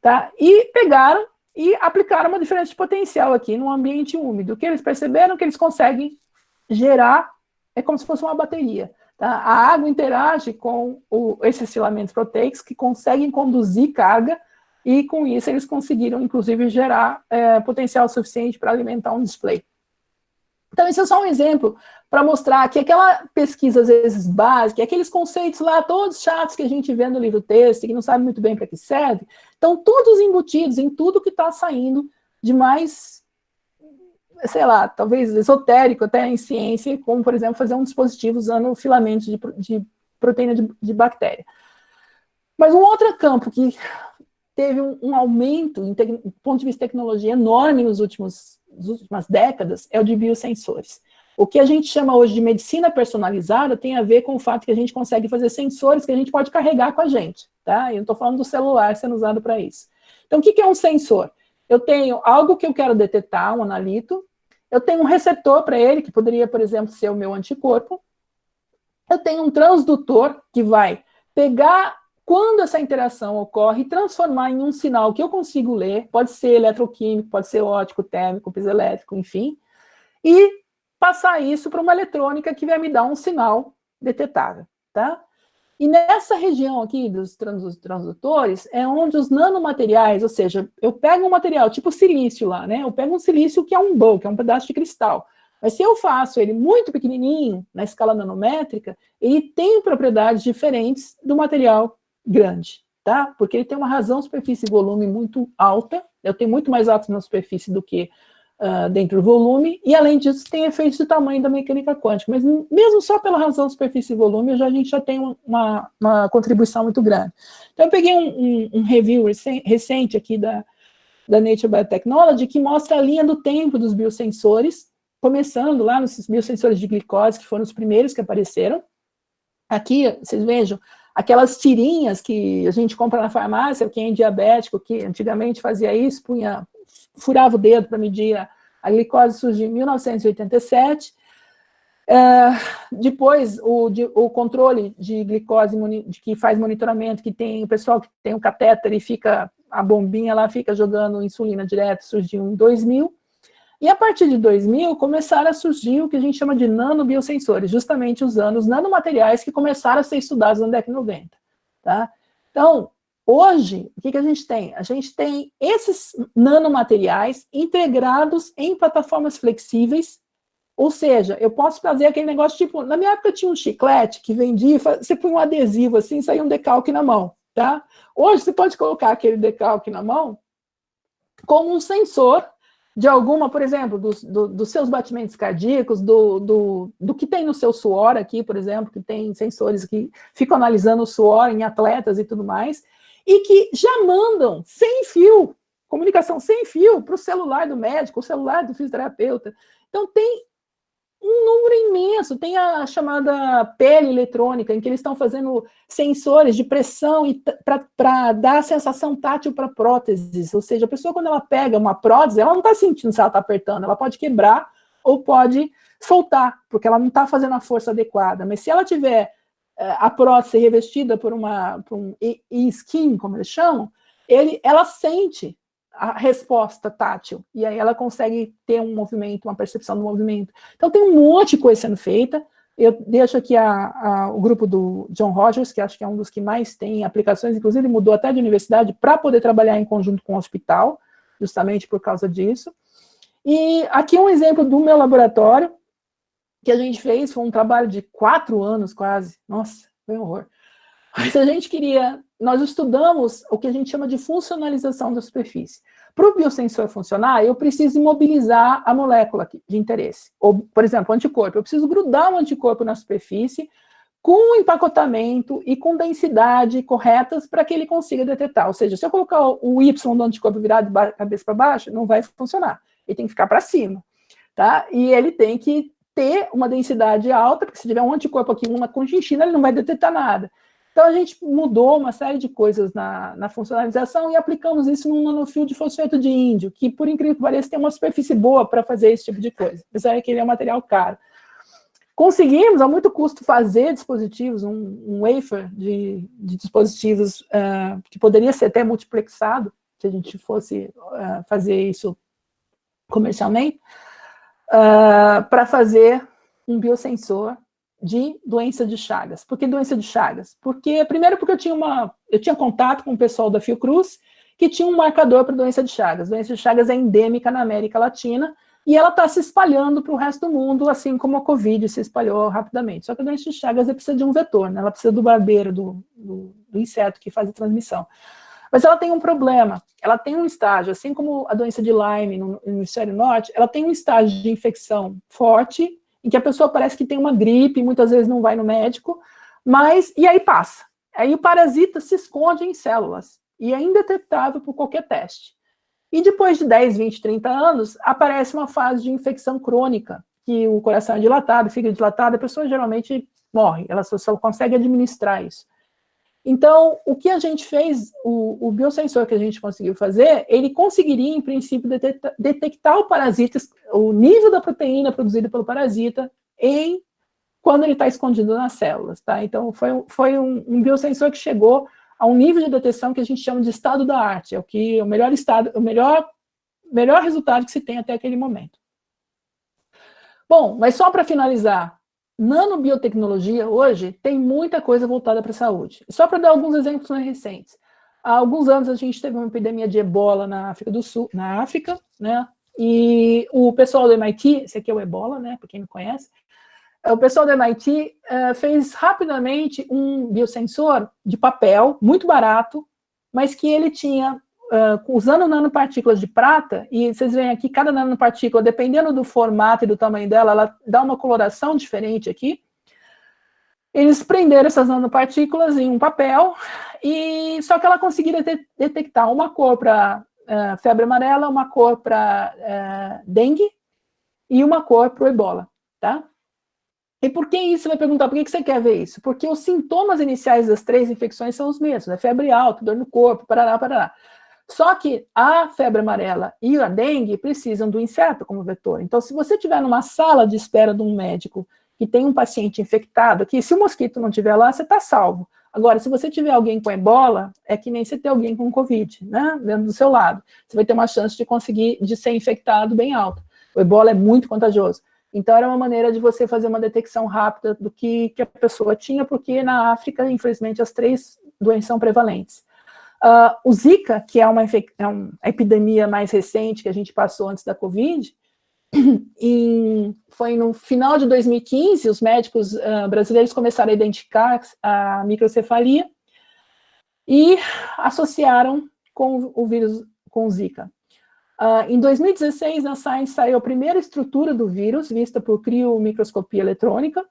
Tá? E pegaram e aplicaram uma diferença de potencial aqui num ambiente úmido. O que eles perceberam que eles conseguem gerar, é como se fosse uma bateria. Tá? A água interage com esses filamentos proteicos que conseguem conduzir carga, e com isso eles conseguiram, inclusive, gerar potencial suficiente para alimentar um display. Então, isso é só um exemplo para mostrar que aquela pesquisa, às vezes, básica, aqueles conceitos lá, todos chatos que a gente vê no livro-texto, que não sabe muito bem para que serve, estão todos embutidos em tudo que está saindo de mais, sei lá, talvez esotérico até em ciência, como, por exemplo, fazer um dispositivo usando filamentos de proteína de bactéria. Mas um outro campo que teve um aumento, do ponto de vista de tecnologia, enorme nas últimas décadas, é o de biosensores. O que a gente chama hoje de medicina personalizada tem a ver com o fato que a gente consegue fazer sensores que a gente pode carregar com a gente, tá? Eu não estou falando do celular sendo usado para isso. Então, o que é um sensor? Eu tenho algo que eu quero detectar, um analito, eu tenho um receptor para ele, que poderia, por exemplo, ser o meu anticorpo, eu tenho um transdutor que vai pegar quando essa interação ocorre, transformar em um sinal que eu consigo ler, pode ser eletroquímico, pode ser óptico, térmico, piezoelétrico, enfim, e passar isso para uma eletrônica que vai me dar um sinal detetável, tá? E nessa região aqui dos transdutores é onde os nanomateriais, ou seja, eu pego um material tipo silício lá, né? Eu pego um silício que é um bulk, é um pedaço de cristal. Mas se eu faço ele muito pequenininho, na escala nanométrica, ele tem propriedades diferentes do material grande, tá? Porque ele tem uma razão superfície e volume muito alta, eu tenho muito mais alto na superfície do que dentro do volume, e além disso tem efeitos de tamanho da mecânica quântica, mas mesmo só pela razão superfície e volume, a gente já tem uma contribuição muito grande. Então eu peguei um review recente aqui da Nature Biotechnology, que mostra a linha do tempo dos biosensores, começando lá nos biosensores de glicose, que foram os primeiros que apareceram. Aqui, vocês vejam, aquelas tirinhas que a gente compra na farmácia, quem é diabético, que antigamente fazia isso, furava o dedo para medir a glicose, surgiu em 1987. Depois, o controle de glicose, que faz monitoramento, que tem o pessoal que tem um catéter e fica, a bombinha lá fica jogando insulina direto, surgiu em 2000. E a partir de 2000, começaram a surgir o que a gente chama de nanobiosensores, justamente usando os nanomateriais que começaram a ser estudados na década de 90. Tá? Então, hoje, o que a gente tem? A gente tem esses nanomateriais integrados em plataformas flexíveis, ou seja, eu posso fazer aquele negócio, tipo, na minha época tinha um chiclete que vendia, você põe um adesivo assim, saía um decalque na mão, tá? Hoje você pode colocar aquele decalque na mão como um sensor de alguma, por exemplo, dos seus batimentos cardíacos, do que tem no seu suor aqui, por exemplo, que tem sensores que ficam analisando o suor em atletas e tudo mais, e que já mandam sem fio, comunicação sem fio, para o celular do médico, o celular do fisioterapeuta. Então, tem um número imenso, tem a chamada pele eletrônica, em que eles estão fazendo sensores de pressão para dar a sensação tátil para próteses, ou seja, a pessoa quando ela pega uma prótese, ela não está sentindo se ela está apertando, ela pode quebrar ou pode soltar, porque ela não está fazendo a força adequada, mas se ela tiver a prótese revestida por um e-skin, como eles chamam, ela sente a resposta tátil, e aí ela consegue ter um movimento, uma percepção do movimento. Então tem um monte de coisa sendo feita. Eu deixo aqui o grupo do John Rogers, que acho que é um dos que mais tem aplicações, inclusive ele mudou até de universidade para poder trabalhar em conjunto com o hospital, justamente por causa disso. E aqui um exemplo do meu laboratório, que a gente fez, foi um trabalho de 4 anos quase, nossa, foi um horror. Mas a gente nós estudamos o que a gente chama de funcionalização da superfície. Para o biosensor funcionar, eu preciso imobilizar a molécula de interesse. Ou, por exemplo, o anticorpo. Eu preciso grudar um anticorpo na superfície com empacotamento e com densidade corretas para que ele consiga detectar. Ou seja, se eu colocar o Y do anticorpo virado de cabeça para baixo, não vai funcionar. Ele tem que ficar para cima. Tá? E ele tem que ter uma densidade alta, porque se tiver um anticorpo aqui, uma conchinchina, ele não vai detectar nada. Então, a gente mudou uma série de coisas na funcionalização e aplicamos isso num nanofio de fosfato de índio, que, por incrível que pareça, tem uma superfície boa para fazer esse tipo de coisa, apesar de que ele é um material caro. Conseguimos, a muito custo, fazer dispositivos, um wafer de dispositivos que poderia ser até multiplexado, se a gente fosse fazer isso comercialmente, para fazer um biosensor de doença de Chagas. Por que doença de Chagas? Primeiro porque eu tinha contato com o pessoal da Fiocruz, que tinha um marcador para doença de Chagas. A doença de Chagas é endêmica na América Latina, e ela está se espalhando para o resto do mundo, assim como a Covid se espalhou rapidamente. Só que a doença de Chagas precisa de um vetor, né? Ela precisa do barbeiro, do inseto que faz a transmissão. Mas ela tem um problema, ela tem um estágio, assim como a doença de Lyme no hemisfério norte, ela tem um estágio de infecção forte, em que a pessoa parece que tem uma gripe, muitas vezes não vai no médico, e aí passa. Aí o parasita se esconde em células, e é indetectável por qualquer teste. E depois de 10, 20, 30 anos, aparece uma fase de infecção crônica, que o coração é dilatado, o fígado é dilatado, a pessoa geralmente morre, ela só consegue administrar isso. Então, o que a gente fez, o biosensor que a gente conseguiu fazer, ele conseguiria, em princípio, detectar o parasita, o nível da proteína produzida pelo parasita, quando ele está escondido nas células, tá? Então, foi um biosensor que chegou a um nível de detecção que a gente chama de estado da arte, é o melhor resultado que se tem até aquele momento. Bom, mas só para finalizar, nanobiotecnologia hoje tem muita coisa voltada para a saúde. Só para dar alguns exemplos mais recentes. Há alguns anos a gente teve uma epidemia de ebola na África do Sul, né? E o pessoal do MIT, esse aqui é o ebola, né? Para quem não conhece, o pessoal do MIT fez rapidamente um biosensor de papel, muito barato, mas que ele tinha, usando nanopartículas de prata, e vocês veem aqui, cada nanopartícula, dependendo do formato e do tamanho dela, ela dá uma coloração diferente aqui. Eles prenderam essas nanopartículas em um papel, só que ela conseguiria detectar uma cor para febre amarela, uma cor para dengue e uma cor para o ebola, tá? E por que isso? Você vai perguntar, por que você quer ver isso? Porque os sintomas iniciais das 3 infecções são os mesmos, né? Febre alta, dor no corpo, parará. Só que a febre amarela e a dengue precisam do inseto como vetor. Então, se você estiver numa sala de espera de um médico que tem um paciente infectado aqui, se o mosquito não estiver lá, você está salvo. Agora, se você tiver alguém com ebola, é que nem você ter alguém com Covid, né? Dentro do seu lado. Você vai ter uma chance de ser infectado bem alta. O ebola é muito contagioso. Então, era uma maneira de você fazer uma detecção rápida do que a pessoa tinha, porque na África, infelizmente, as 3 doenças são prevalentes. O Zika, que é uma epidemia mais recente que a gente passou antes da Covid, foi no final de 2015, os médicos brasileiros começaram a identificar a microcefalia e associaram com o vírus, com o Zika. Em 2016, na Science saiu a primeira estrutura do vírus, vista por criomicroscopia eletrônica.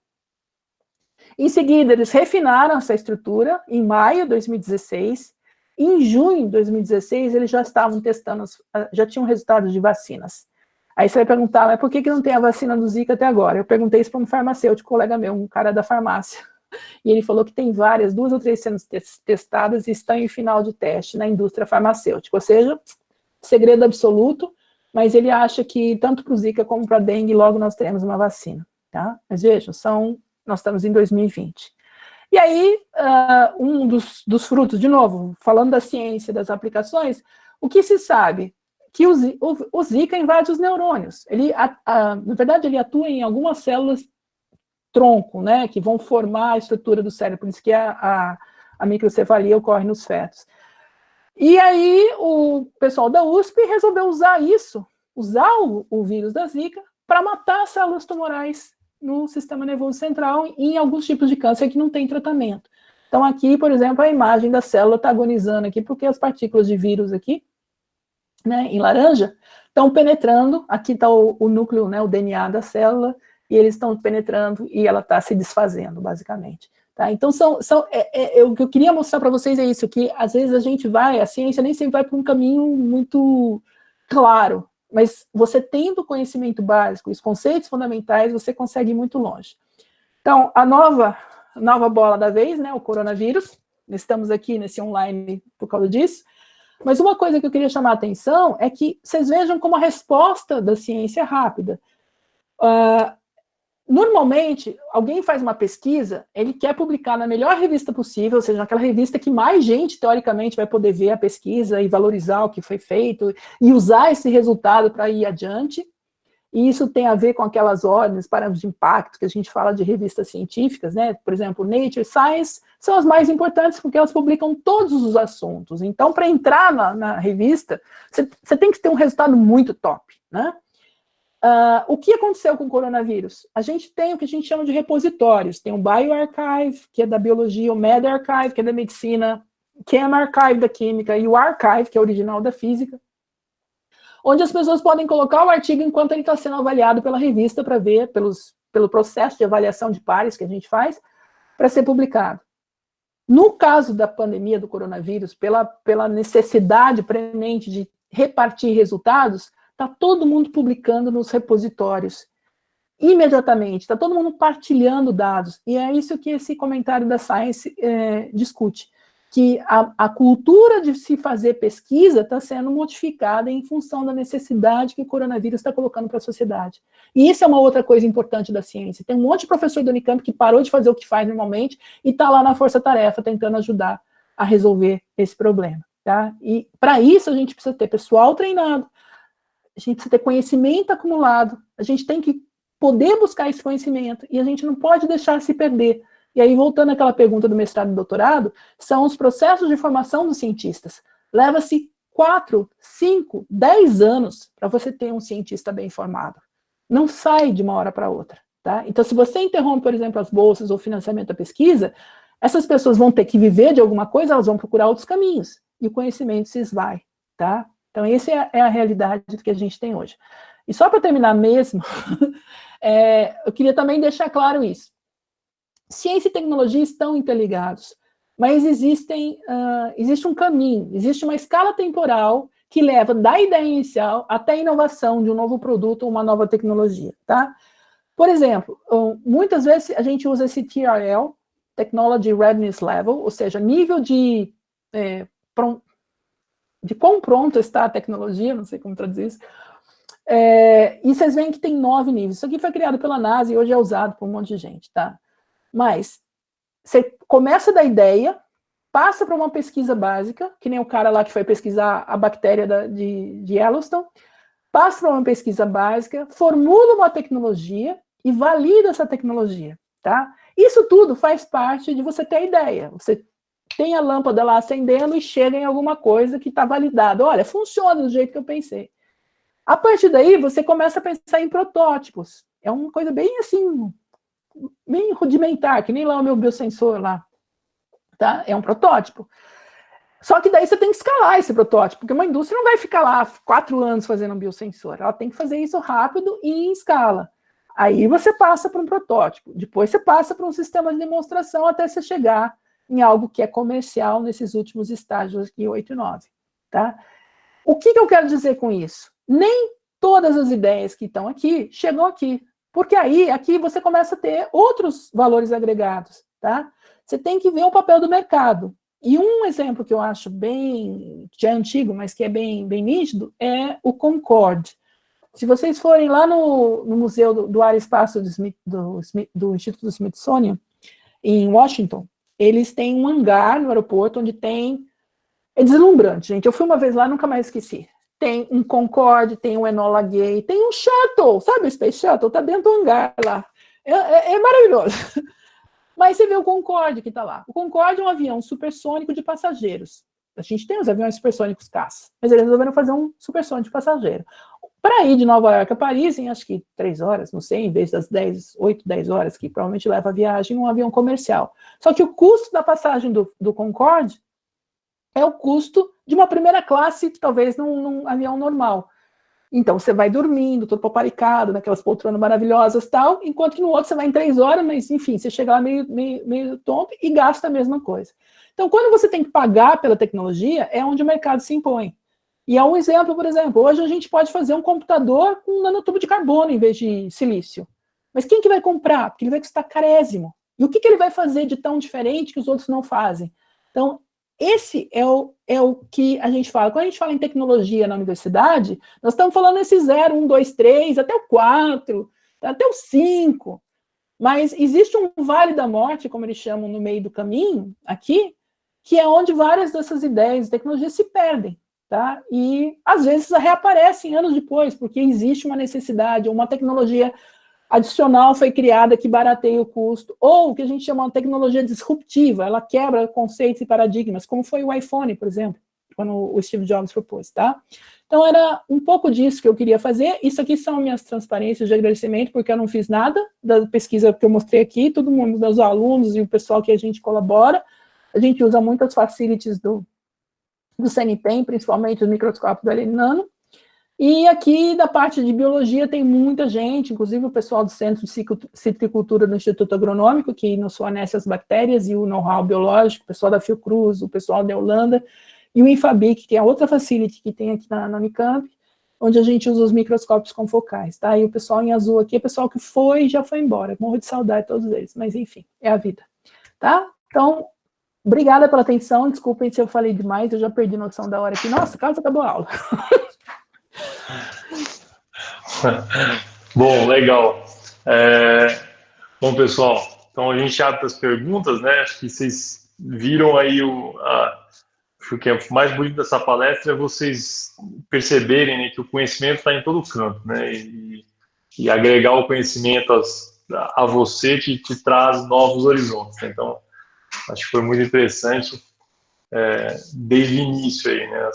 Em seguida, eles refinaram essa estrutura, em maio de 2016. Em junho de 2016, eles já estavam testando, já tinham resultados de vacinas. Aí você vai perguntar, mas por que não tem a vacina do Zika até agora? Eu perguntei isso para um farmacêutico, colega meu, um cara da farmácia. E ele falou que tem várias, 2 ou 3 sendo testadas e estão em final de teste na indústria farmacêutica. Ou seja, segredo absoluto, mas ele acha que tanto para o Zika como para a dengue, logo nós teremos uma vacina. Tá? Mas vejam, nós estamos em 2020. E aí, um dos frutos, de novo, falando da ciência, das aplicações, o que se sabe? Que o Zika invade os neurônios. Na verdade, ele atua em algumas células tronco, né, que vão formar a estrutura do cérebro, por isso que a microcefalia ocorre nos fetos. E aí, o pessoal da USP resolveu usar o vírus da Zika, para matar as células tumorais no sistema nervoso central em alguns tipos de câncer que não tem tratamento. Então, aqui, por exemplo, a imagem da célula está agonizando aqui, porque as partículas de vírus aqui, né, em laranja, estão penetrando, aqui está o núcleo, né, o DNA da célula, e eles estão penetrando e ela está se desfazendo, basicamente. Tá? Então, o que eu queria mostrar para vocês é isso, que às vezes a ciência nem sempre vai para um caminho muito claro, mas você tendo conhecimento básico, os conceitos fundamentais, você consegue ir muito longe. Então, a nova bola da vez, né, o coronavírus, estamos aqui nesse online por causa disso, mas uma coisa que eu queria chamar a atenção é que vocês vejam como a resposta da ciência é rápida. Normalmente, alguém faz uma pesquisa, ele quer publicar na melhor revista possível, ou seja, naquela revista que mais gente, teoricamente, vai poder ver a pesquisa e valorizar o que foi feito, e usar esse resultado para ir adiante. E isso tem a ver com aquelas ordens, parâmetros de impacto, que a gente fala de revistas científicas, né? Por exemplo, Nature, Science, são as mais importantes porque elas publicam todos os assuntos. Então, para entrar na revista, você tem que ter um resultado muito top, né? O que aconteceu com o coronavírus? A gente tem o que a gente chama de repositórios. Tem o bioarchive, que é da biologia, o medRxiv, que é da medicina, chemarchive da química, e o archive, que é o original da física, onde as pessoas podem colocar o artigo enquanto ele está sendo avaliado pela revista para ver, pelo processo de avaliação de pares que a gente faz, para ser publicado. No caso da pandemia do coronavírus, pela necessidade premente de repartir resultados, está todo mundo publicando nos repositórios, imediatamente, está todo mundo partilhando dados, e é isso que esse comentário da Science discute, que a cultura de se fazer pesquisa está sendo modificada em função da necessidade que o coronavírus está colocando para a sociedade. E isso é uma outra coisa importante da ciência. Tem um monte de professor do Unicamp que parou de fazer o que faz normalmente e está lá na força-tarefa tentando ajudar a resolver esse problema. Tá? E para isso a gente precisa ter pessoal treinado, a gente precisa ter conhecimento acumulado, a gente tem que poder buscar esse conhecimento e a gente não pode deixar se perder. E aí, voltando àquela pergunta do mestrado e doutorado, são os processos de formação dos cientistas. Leva-se 4, 5, 10 anos para você ter um cientista bem formado. Não sai de uma hora para outra. Tá? Então, se você interrompe, por exemplo, as bolsas ou o financiamento da pesquisa, essas pessoas vão ter que viver de alguma coisa, elas vão procurar outros caminhos. E o conhecimento se esvai. Tá? Então, essa é a realidade que a gente tem hoje. E só para terminar mesmo, eu queria também deixar claro isso. Ciência e tecnologia estão interligados, mas existe um caminho, existe uma escala temporal que leva da ideia inicial até a inovação de um novo produto ou uma nova tecnologia, tá? Por exemplo, muitas vezes a gente usa esse TRL, Technology Readiness Level, ou seja, nível de quão pronto está a tecnologia, não sei como traduzir isso, e vocês veem que tem 9 níveis. Isso aqui foi criado pela NASA e hoje é usado por um monte de gente, tá? Mas você começa da ideia, passa para uma pesquisa básica, que nem o cara lá que foi pesquisar a bactéria de Yellowstone, passa para uma pesquisa básica, formula uma tecnologia e valida essa tecnologia, tá? Isso tudo faz parte de você ter a ideia. Você tem a lâmpada lá acendendo e chega em alguma coisa que está validada. Olha, funciona do jeito que eu pensei. A partir daí, você começa a pensar em protótipos. É uma coisa bem assim, bem rudimentar, que nem lá o meu biosensor lá, tá? É um protótipo. Só que daí você tem que escalar esse protótipo, porque uma indústria não vai ficar lá 4 anos fazendo um biosensor. Ela tem que fazer isso rápido e em escala. Aí você passa para um protótipo. Depois você passa para um sistema de demonstração até você chegar em algo que é comercial nesses últimos estágios aqui, 8 e 9. Tá? O que eu quero dizer com isso? Nem todas as ideias que estão aqui chegam aqui. Porque aí, aqui você começa a ter outros valores agregados. Tá? Você tem que ver o papel do mercado. E um exemplo que eu acho bem, que é antigo, mas que é bem nítido, é o Concorde. Se vocês forem lá no Museu do Ar e Espaço do Instituto do Smithsonian, em Washington, eles têm um hangar no aeroporto onde tem... É deslumbrante, gente. Eu fui uma vez lá, nunca mais esqueci. Tem um Concorde, tem um Enola Gay, tem um Shuttle, sabe o Space Shuttle? Tá dentro do hangar lá. É maravilhoso. Mas você vê o Concorde que está lá. O Concorde é um avião supersônico de passageiros. A gente tem os aviões supersônicos caça, mas eles resolveram fazer um supersônico de passageiro. Para ir de Nova York a Paris, em acho que 3 horas, não sei, em vez das 8, 10 horas, que provavelmente leva a viagem num avião comercial. Só que o custo da passagem do Concorde é o custo de uma primeira classe, talvez num avião normal. Então, você vai dormindo, todo paparicado, naquelas poltronas maravilhosas e tal, enquanto que no outro você vai em 3 horas, mas, enfim, você chega lá meio tonto e gasta a mesma coisa. Então, quando você tem que pagar pela tecnologia, é onde o mercado se impõe. E é um exemplo, por exemplo, hoje a gente pode fazer um computador com um nanotubo de carbono em vez de silício. Mas quem que vai comprar? Porque ele vai custar carésimo. E o que ele vai fazer de tão diferente que os outros não fazem? Então, esse é o que a gente fala. Quando a gente fala em tecnologia na universidade, nós estamos falando esse 0, 1, 2, 3, até o 4, até o 5. Mas existe um vale da morte, como eles chamam, no meio do caminho, aqui, que é onde várias dessas ideias de tecnologia se perdem. Tá? E, às vezes, reaparecem anos depois, porque existe uma necessidade, uma tecnologia adicional foi criada que barateia o custo, ou o que a gente chama de tecnologia disruptiva, ela quebra conceitos e paradigmas, como foi o iPhone, por exemplo, quando o Steve Jobs propôs, tá? Então, era um pouco disso que eu queria fazer. Isso aqui são minhas transparências de agradecimento, porque eu não fiz nada da pesquisa que eu mostrei aqui, todo mundo, meus alunos e o pessoal que a gente colabora. A gente usa muitas facilities do CNPEM, principalmente os microscópios do LN Nano. E aqui, da parte de biologia, tem muita gente, inclusive o pessoal do Centro de Citricultura do Instituto Agronômico, que nos fornece as bactérias e o know-how biológico, o pessoal da Fiocruz, o pessoal da Holanda, e o Infabic, que é a outra facility que tem aqui na Unicamp, onde a gente usa os microscópios confocais, tá? E o pessoal em azul aqui é o pessoal que foi e já foi embora. Morro de saudade de todos eles, mas enfim, é a vida, tá? Então, obrigada pela atenção, desculpem se eu falei demais, eu já perdi noção da hora aqui. Nossa, quase acabou a aula. Bom, legal. Bom, pessoal, então a gente abre as perguntas, né? Acho que vocês viram aí o que é mais bonito dessa palestra é vocês perceberem, né, que o conhecimento está em todo campo, né? E agregar o conhecimento a você te traz novos horizontes, né? Então, acho que foi muito interessante desde o início aí, né?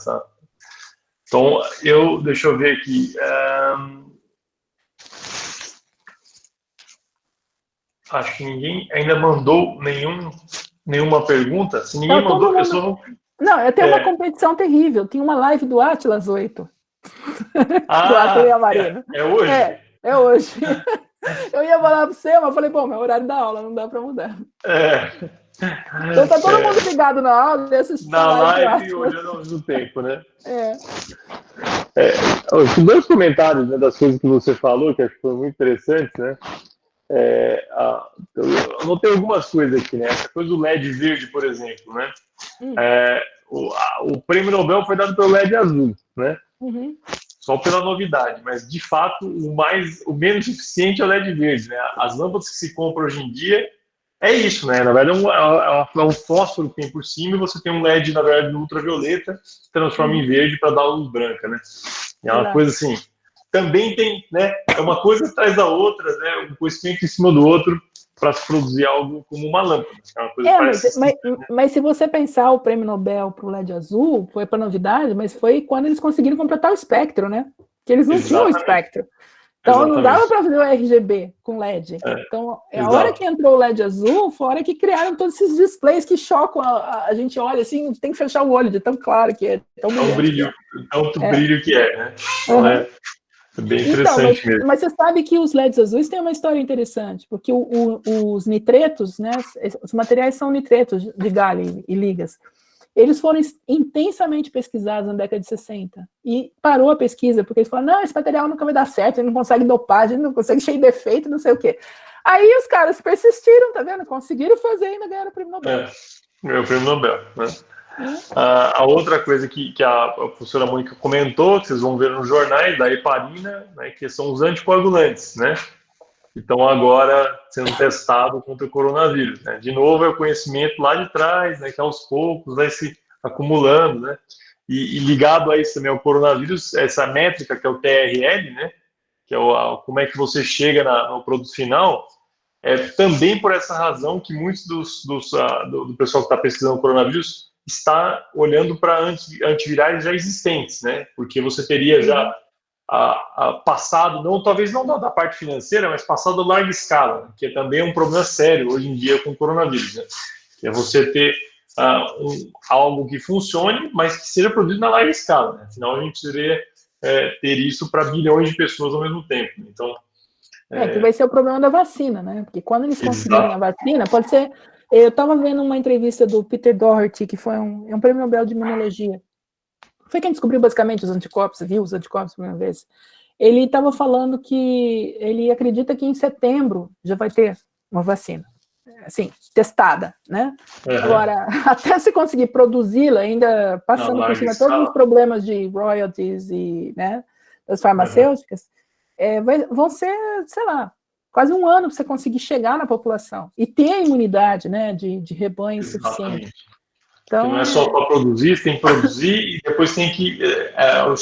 Então, deixa eu ver aqui. Acho que ninguém ainda mandou nenhuma pergunta. Se ninguém mandou, eu só não... Não, eu tenho uma competição terrível. Tem uma live do Atlas 8. Do Atlas Amarino. É hoje? É hoje. Eu ia falar para você, mas falei, bom, é o horário da aula, não dá para mudar. Então tá todo mundo ligado na aula e assistindo na live e olhando ao mesmo tempo, né? Os 2 comentários, né, das coisas que você falou, que acho que foi muito interessante, né? Eu anotei algumas coisas aqui, né? Essa coisa do LED verde, por exemplo, né? O prêmio Nobel foi dado pelo LED azul, né? Só pela novidade, mas de fato o menos eficiente é o LED verde, né? As lâmpadas que se compram hoje em dia é isso, né? Na verdade é um fósforo que tem por cima e você tem um LED, na verdade, ultravioleta, que transforma em verde para dar luz branca, né? É uma coisa assim, também tem, né, é uma coisa atrás da outra, né, um conhecimento em cima do outro para se produzir algo como uma lâmpada. É uma coisa mas se você pensar, o prêmio Nobel para o LED azul foi para novidade, mas foi quando eles conseguiram completar o espectro, né? Que eles não tinham o espectro. Então não dava para fazer o RGB com LED. Então, a hora que entrou o LED azul, foi a hora que criaram todos esses displays que chocam a gente olha assim, tem que fechar o olho de tão claro que é, tão brilhante. Tanto brilho que é, né? Então, é bem interessante mesmo. Mas você sabe que os LEDs azuis têm uma história interessante, porque os nitretos, né, os materiais são nitretos de galho e ligas, eles foram intensamente pesquisados na década de 60, e parou a pesquisa, porque eles falaram, não, esse material nunca vai dar certo, ele não consegue dopagem, ele não consegue, cheio de defeito, não sei o quê. Aí os caras persistiram, tá vendo? Conseguiram fazer e ainda ganharam o prêmio Nobel. Ganhou o prêmio Nobel, né? A outra coisa que a professora Mônica comentou, que vocês vão ver nos jornais, da heparina, né, que são os anticoagulantes, né? Que estão agora sendo testados contra o coronavírus, né? De novo, é o conhecimento lá de trás, né, que aos poucos vai se acumulando, né? E ligado a isso também ao coronavírus, essa métrica que é o TRL, né? Que é como é que você chega no produto final, é também por essa razão que muitos do pessoal que está pesquisando o coronavírus está olhando para antivirais já existentes, né? Porque você teria já passado, talvez não da parte financeira, mas passado a larga escala, que é também um problema sério hoje em dia com o coronavírus, né? Que é você ter algo que funcione, mas que seja produzido na larga escala, né? Afinal, a gente precisaria ter isso para bilhões de pessoas ao mesmo tempo. Então, que vai ser o problema da vacina, né? Porque quando eles conseguirem a vacina, pode ser... Eu estava vendo uma entrevista do Peter Doherty, que foi um prêmio Nobel de Imunologia. Foi quem descobriu basicamente os anticorpos, viu os anticorpos pela primeira vez. Ele estava falando que ele acredita que em setembro já vai ter uma vacina, assim, testada, né? Agora, até se conseguir produzi-la, ainda passando por cima de todos os problemas de royalties e, né, das farmacêuticas, vão ser, sei lá, quase um ano para você conseguir chegar na população e ter a imunidade, né, de rebanho suficiente. Então, não é só para produzir, você tem que produzir e depois tem que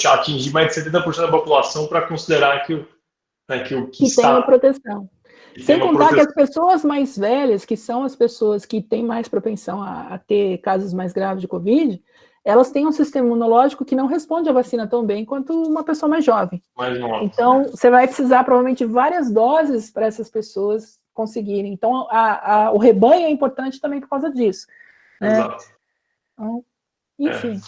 atingir mais de 70% da população para considerar que tem uma proteção. Sem contar que as pessoas mais velhas, que são as pessoas que têm mais propensão a ter casos mais graves de Covid, elas têm um sistema imunológico que não responde à vacina tão bem quanto uma pessoa mais jovem. Então, você vai precisar provavelmente várias doses para essas pessoas conseguirem. Então, o rebanho é importante também por causa disso. Né? Exato. Então, enfim.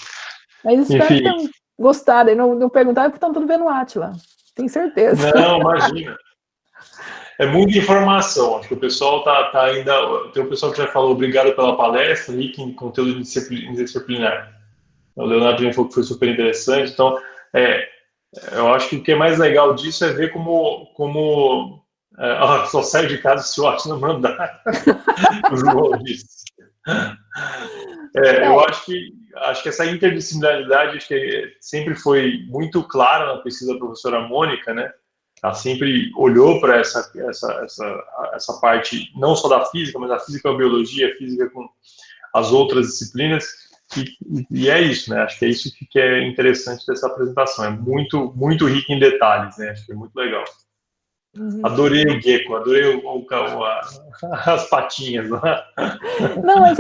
Mas espero que tenham gostado. E não perguntaram porque estão tudo vendo o Átila. Tenho certeza. Não, imagina. É muita informação. Acho que o pessoal tá ainda... Tem o pessoal que já falou obrigado pela palestra, rica em conteúdo interdisciplinar. O Leonardo já falou que foi super interessante. Então, eu acho que o que é mais legal disso é ver como só sai de casa se o Átila mandar. O João disse. Eu acho que essa interdisciplinaridade sempre foi muito clara na pesquisa da professora Mônica, né? Ela sempre olhou para essa parte, não só da física, mas da física com a biologia, a física com as outras disciplinas, e é isso, né? Acho que é isso que é interessante dessa apresentação, é muito, muito rica em detalhes, né? Acho que é muito legal. Adorei o gecko, adorei as patinhas lá. Não, mas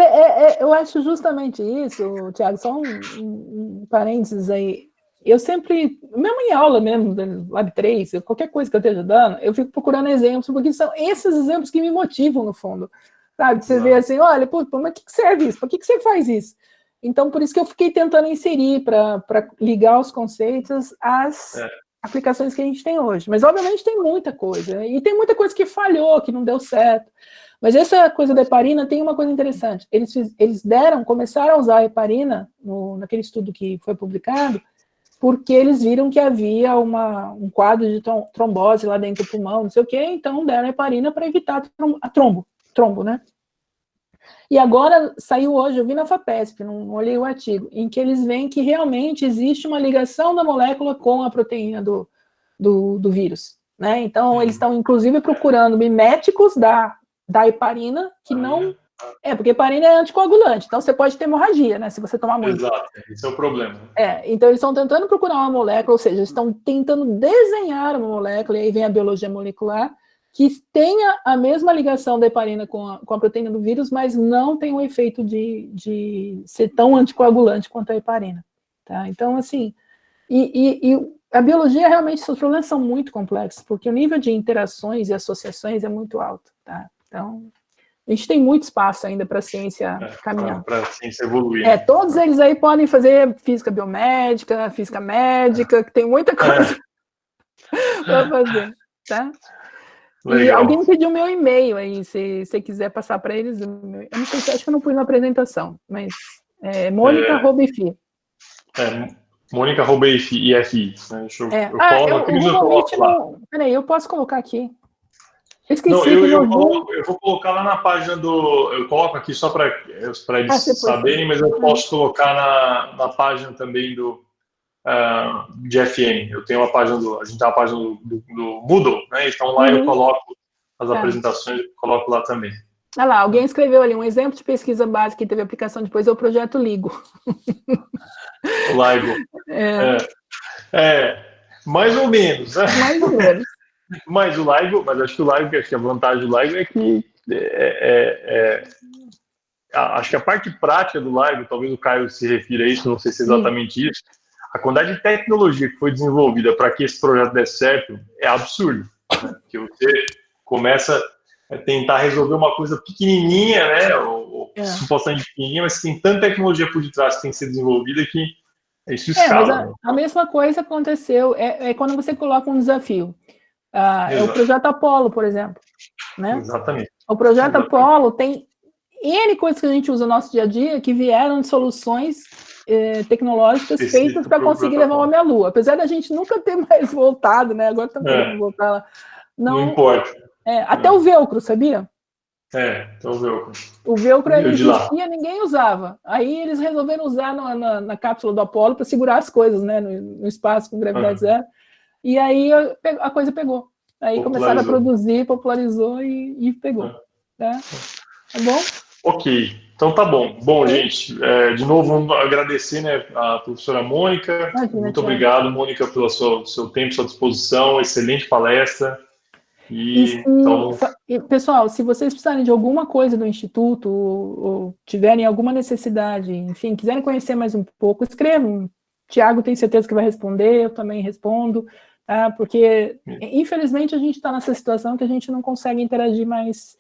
eu acho justamente isso, Thiago, só um parênteses aí. Eu sempre, mesmo em aula mesmo, Lab 3, qualquer coisa que eu esteja dando, eu fico procurando exemplos, porque são esses exemplos que me motivam, no fundo. Sabe? Você vê assim, olha, pô, mas o que serve isso? Por que você faz isso? Então, por isso que eu fiquei tentando inserir, para ligar os conceitos às aplicações que a gente tem hoje. Mas, obviamente, tem muita coisa. E tem muita coisa que falhou, que não deu certo. Mas essa coisa da heparina tem uma coisa interessante. Eles começaram a usar a heparina naquele estudo que foi publicado, porque eles viram que havia um quadro de trombose lá dentro do pulmão, não sei o quê, então deram a heparina para evitar a trombo, né? E agora, saiu hoje, eu vi na FAPESP, não olhei o artigo, em que eles veem que realmente existe uma ligação da molécula com a proteína do vírus, né? Então, eles estão, inclusive, procurando miméticos da heparina que não Porque heparina é anticoagulante, então você pode ter hemorragia, né? Se você tomar muito. Exato, esse é o problema. Então eles estão tentando procurar uma molécula, ou seja, estão tentando desenhar uma molécula, e aí vem a biologia molecular, que tenha a mesma ligação da heparina com a proteína do vírus, mas não tem o efeito de ser tão anticoagulante quanto a heparina. Tá? Então, assim, e a biologia, realmente, os problemas são muito complexos, porque o nível de interações e associações é muito alto. Tá? Então, a gente tem muito espaço ainda para a ciência caminhar. Para a ciência evoluir. Todos eles aí podem fazer física biomédica, física médica, que tem muita coisa para fazer, tá? Legal. E alguém pediu meu e-mail aí, se você quiser passar para eles. Eu não sei se acho que eu não pus na apresentação, mas Mônica@ifi. Mônica@ifi. Né? Peraí, eu posso colocar aqui. Eu esqueci. Não, eu vou colocar lá na página do... Eu coloco aqui só para eles saberem, mas eu posso colocar na página também de FM. Eu tenho a gente tem uma página do Moodle, né? Então lá eu coloco as apresentações, eu coloco lá também. Olha lá, alguém escreveu ali, um exemplo de pesquisa básica que teve aplicação depois é o projeto LIGO. O LIGO. Mais ou menos. Né? Mais ou menos. Mas acho que a vantagem do LIGO é que acho que a parte prática do LIGO, talvez o Caio se refira a isso, não sei se é exatamente isso, a quantidade de tecnologia que foi desenvolvida para que esse projeto dê certo é absurdo. Né? Porque você começa a tentar resolver uma coisa pequenininha, né? Ou supostamente pequenininha, mas tem tanta tecnologia por detrás que tem que ser desenvolvida que isso escala. Mas a mesma coisa aconteceu quando você coloca um desafio. O projeto Apollo, por exemplo. Né? Exatamente. O projeto Apollo tem N coisas que a gente usa no nosso dia a dia que vieram de soluções tecnológicas feitas para conseguir levar o homem à Lua. Apesar da gente nunca ter mais voltado, né? Agora estamos querendo voltar lá. Não importa. Até o velcro, sabia? Até o velcro. O velcro ele existia, ninguém usava. Aí eles resolveram usar na cápsula do Apollo para segurar as coisas, né? No espaço com gravidade zero. E aí a coisa pegou. Aí começaram a produzir, popularizou e pegou. Tá bom? Ok. Então tá bom. Bom, gente, de novo, vamos agradecer, né, a professora Mônica. Muito obrigado, Mônica, pelo seu tempo, sua disposição. Excelente palestra. Pessoal, se vocês precisarem de alguma coisa do Instituto ou tiverem alguma necessidade, enfim, quiserem conhecer mais um pouco, escrevam. Tiago tem certeza que vai responder, eu também respondo, tá? Porque, infelizmente, a gente está nessa situação que a gente não consegue interagir mais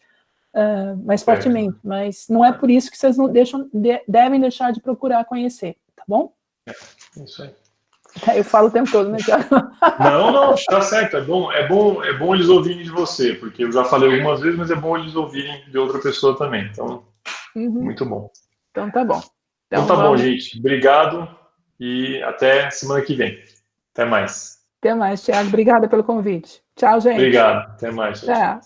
fortemente, mas não é por isso que vocês não devem deixar de procurar conhecer, tá bom? Isso aí. Eu falo o tempo todo, né, Tiago? Não, tá certo. É bom eles ouvirem de você, porque eu já falei algumas vezes, mas é bom eles ouvirem de outra pessoa também. Então, muito bom. Então tá bom. Então tá bom, gente. Obrigado e até semana que vem. Até mais. Até mais, Tiago. Obrigada pelo convite. Tchau, gente. Obrigado. Até mais. Tchau.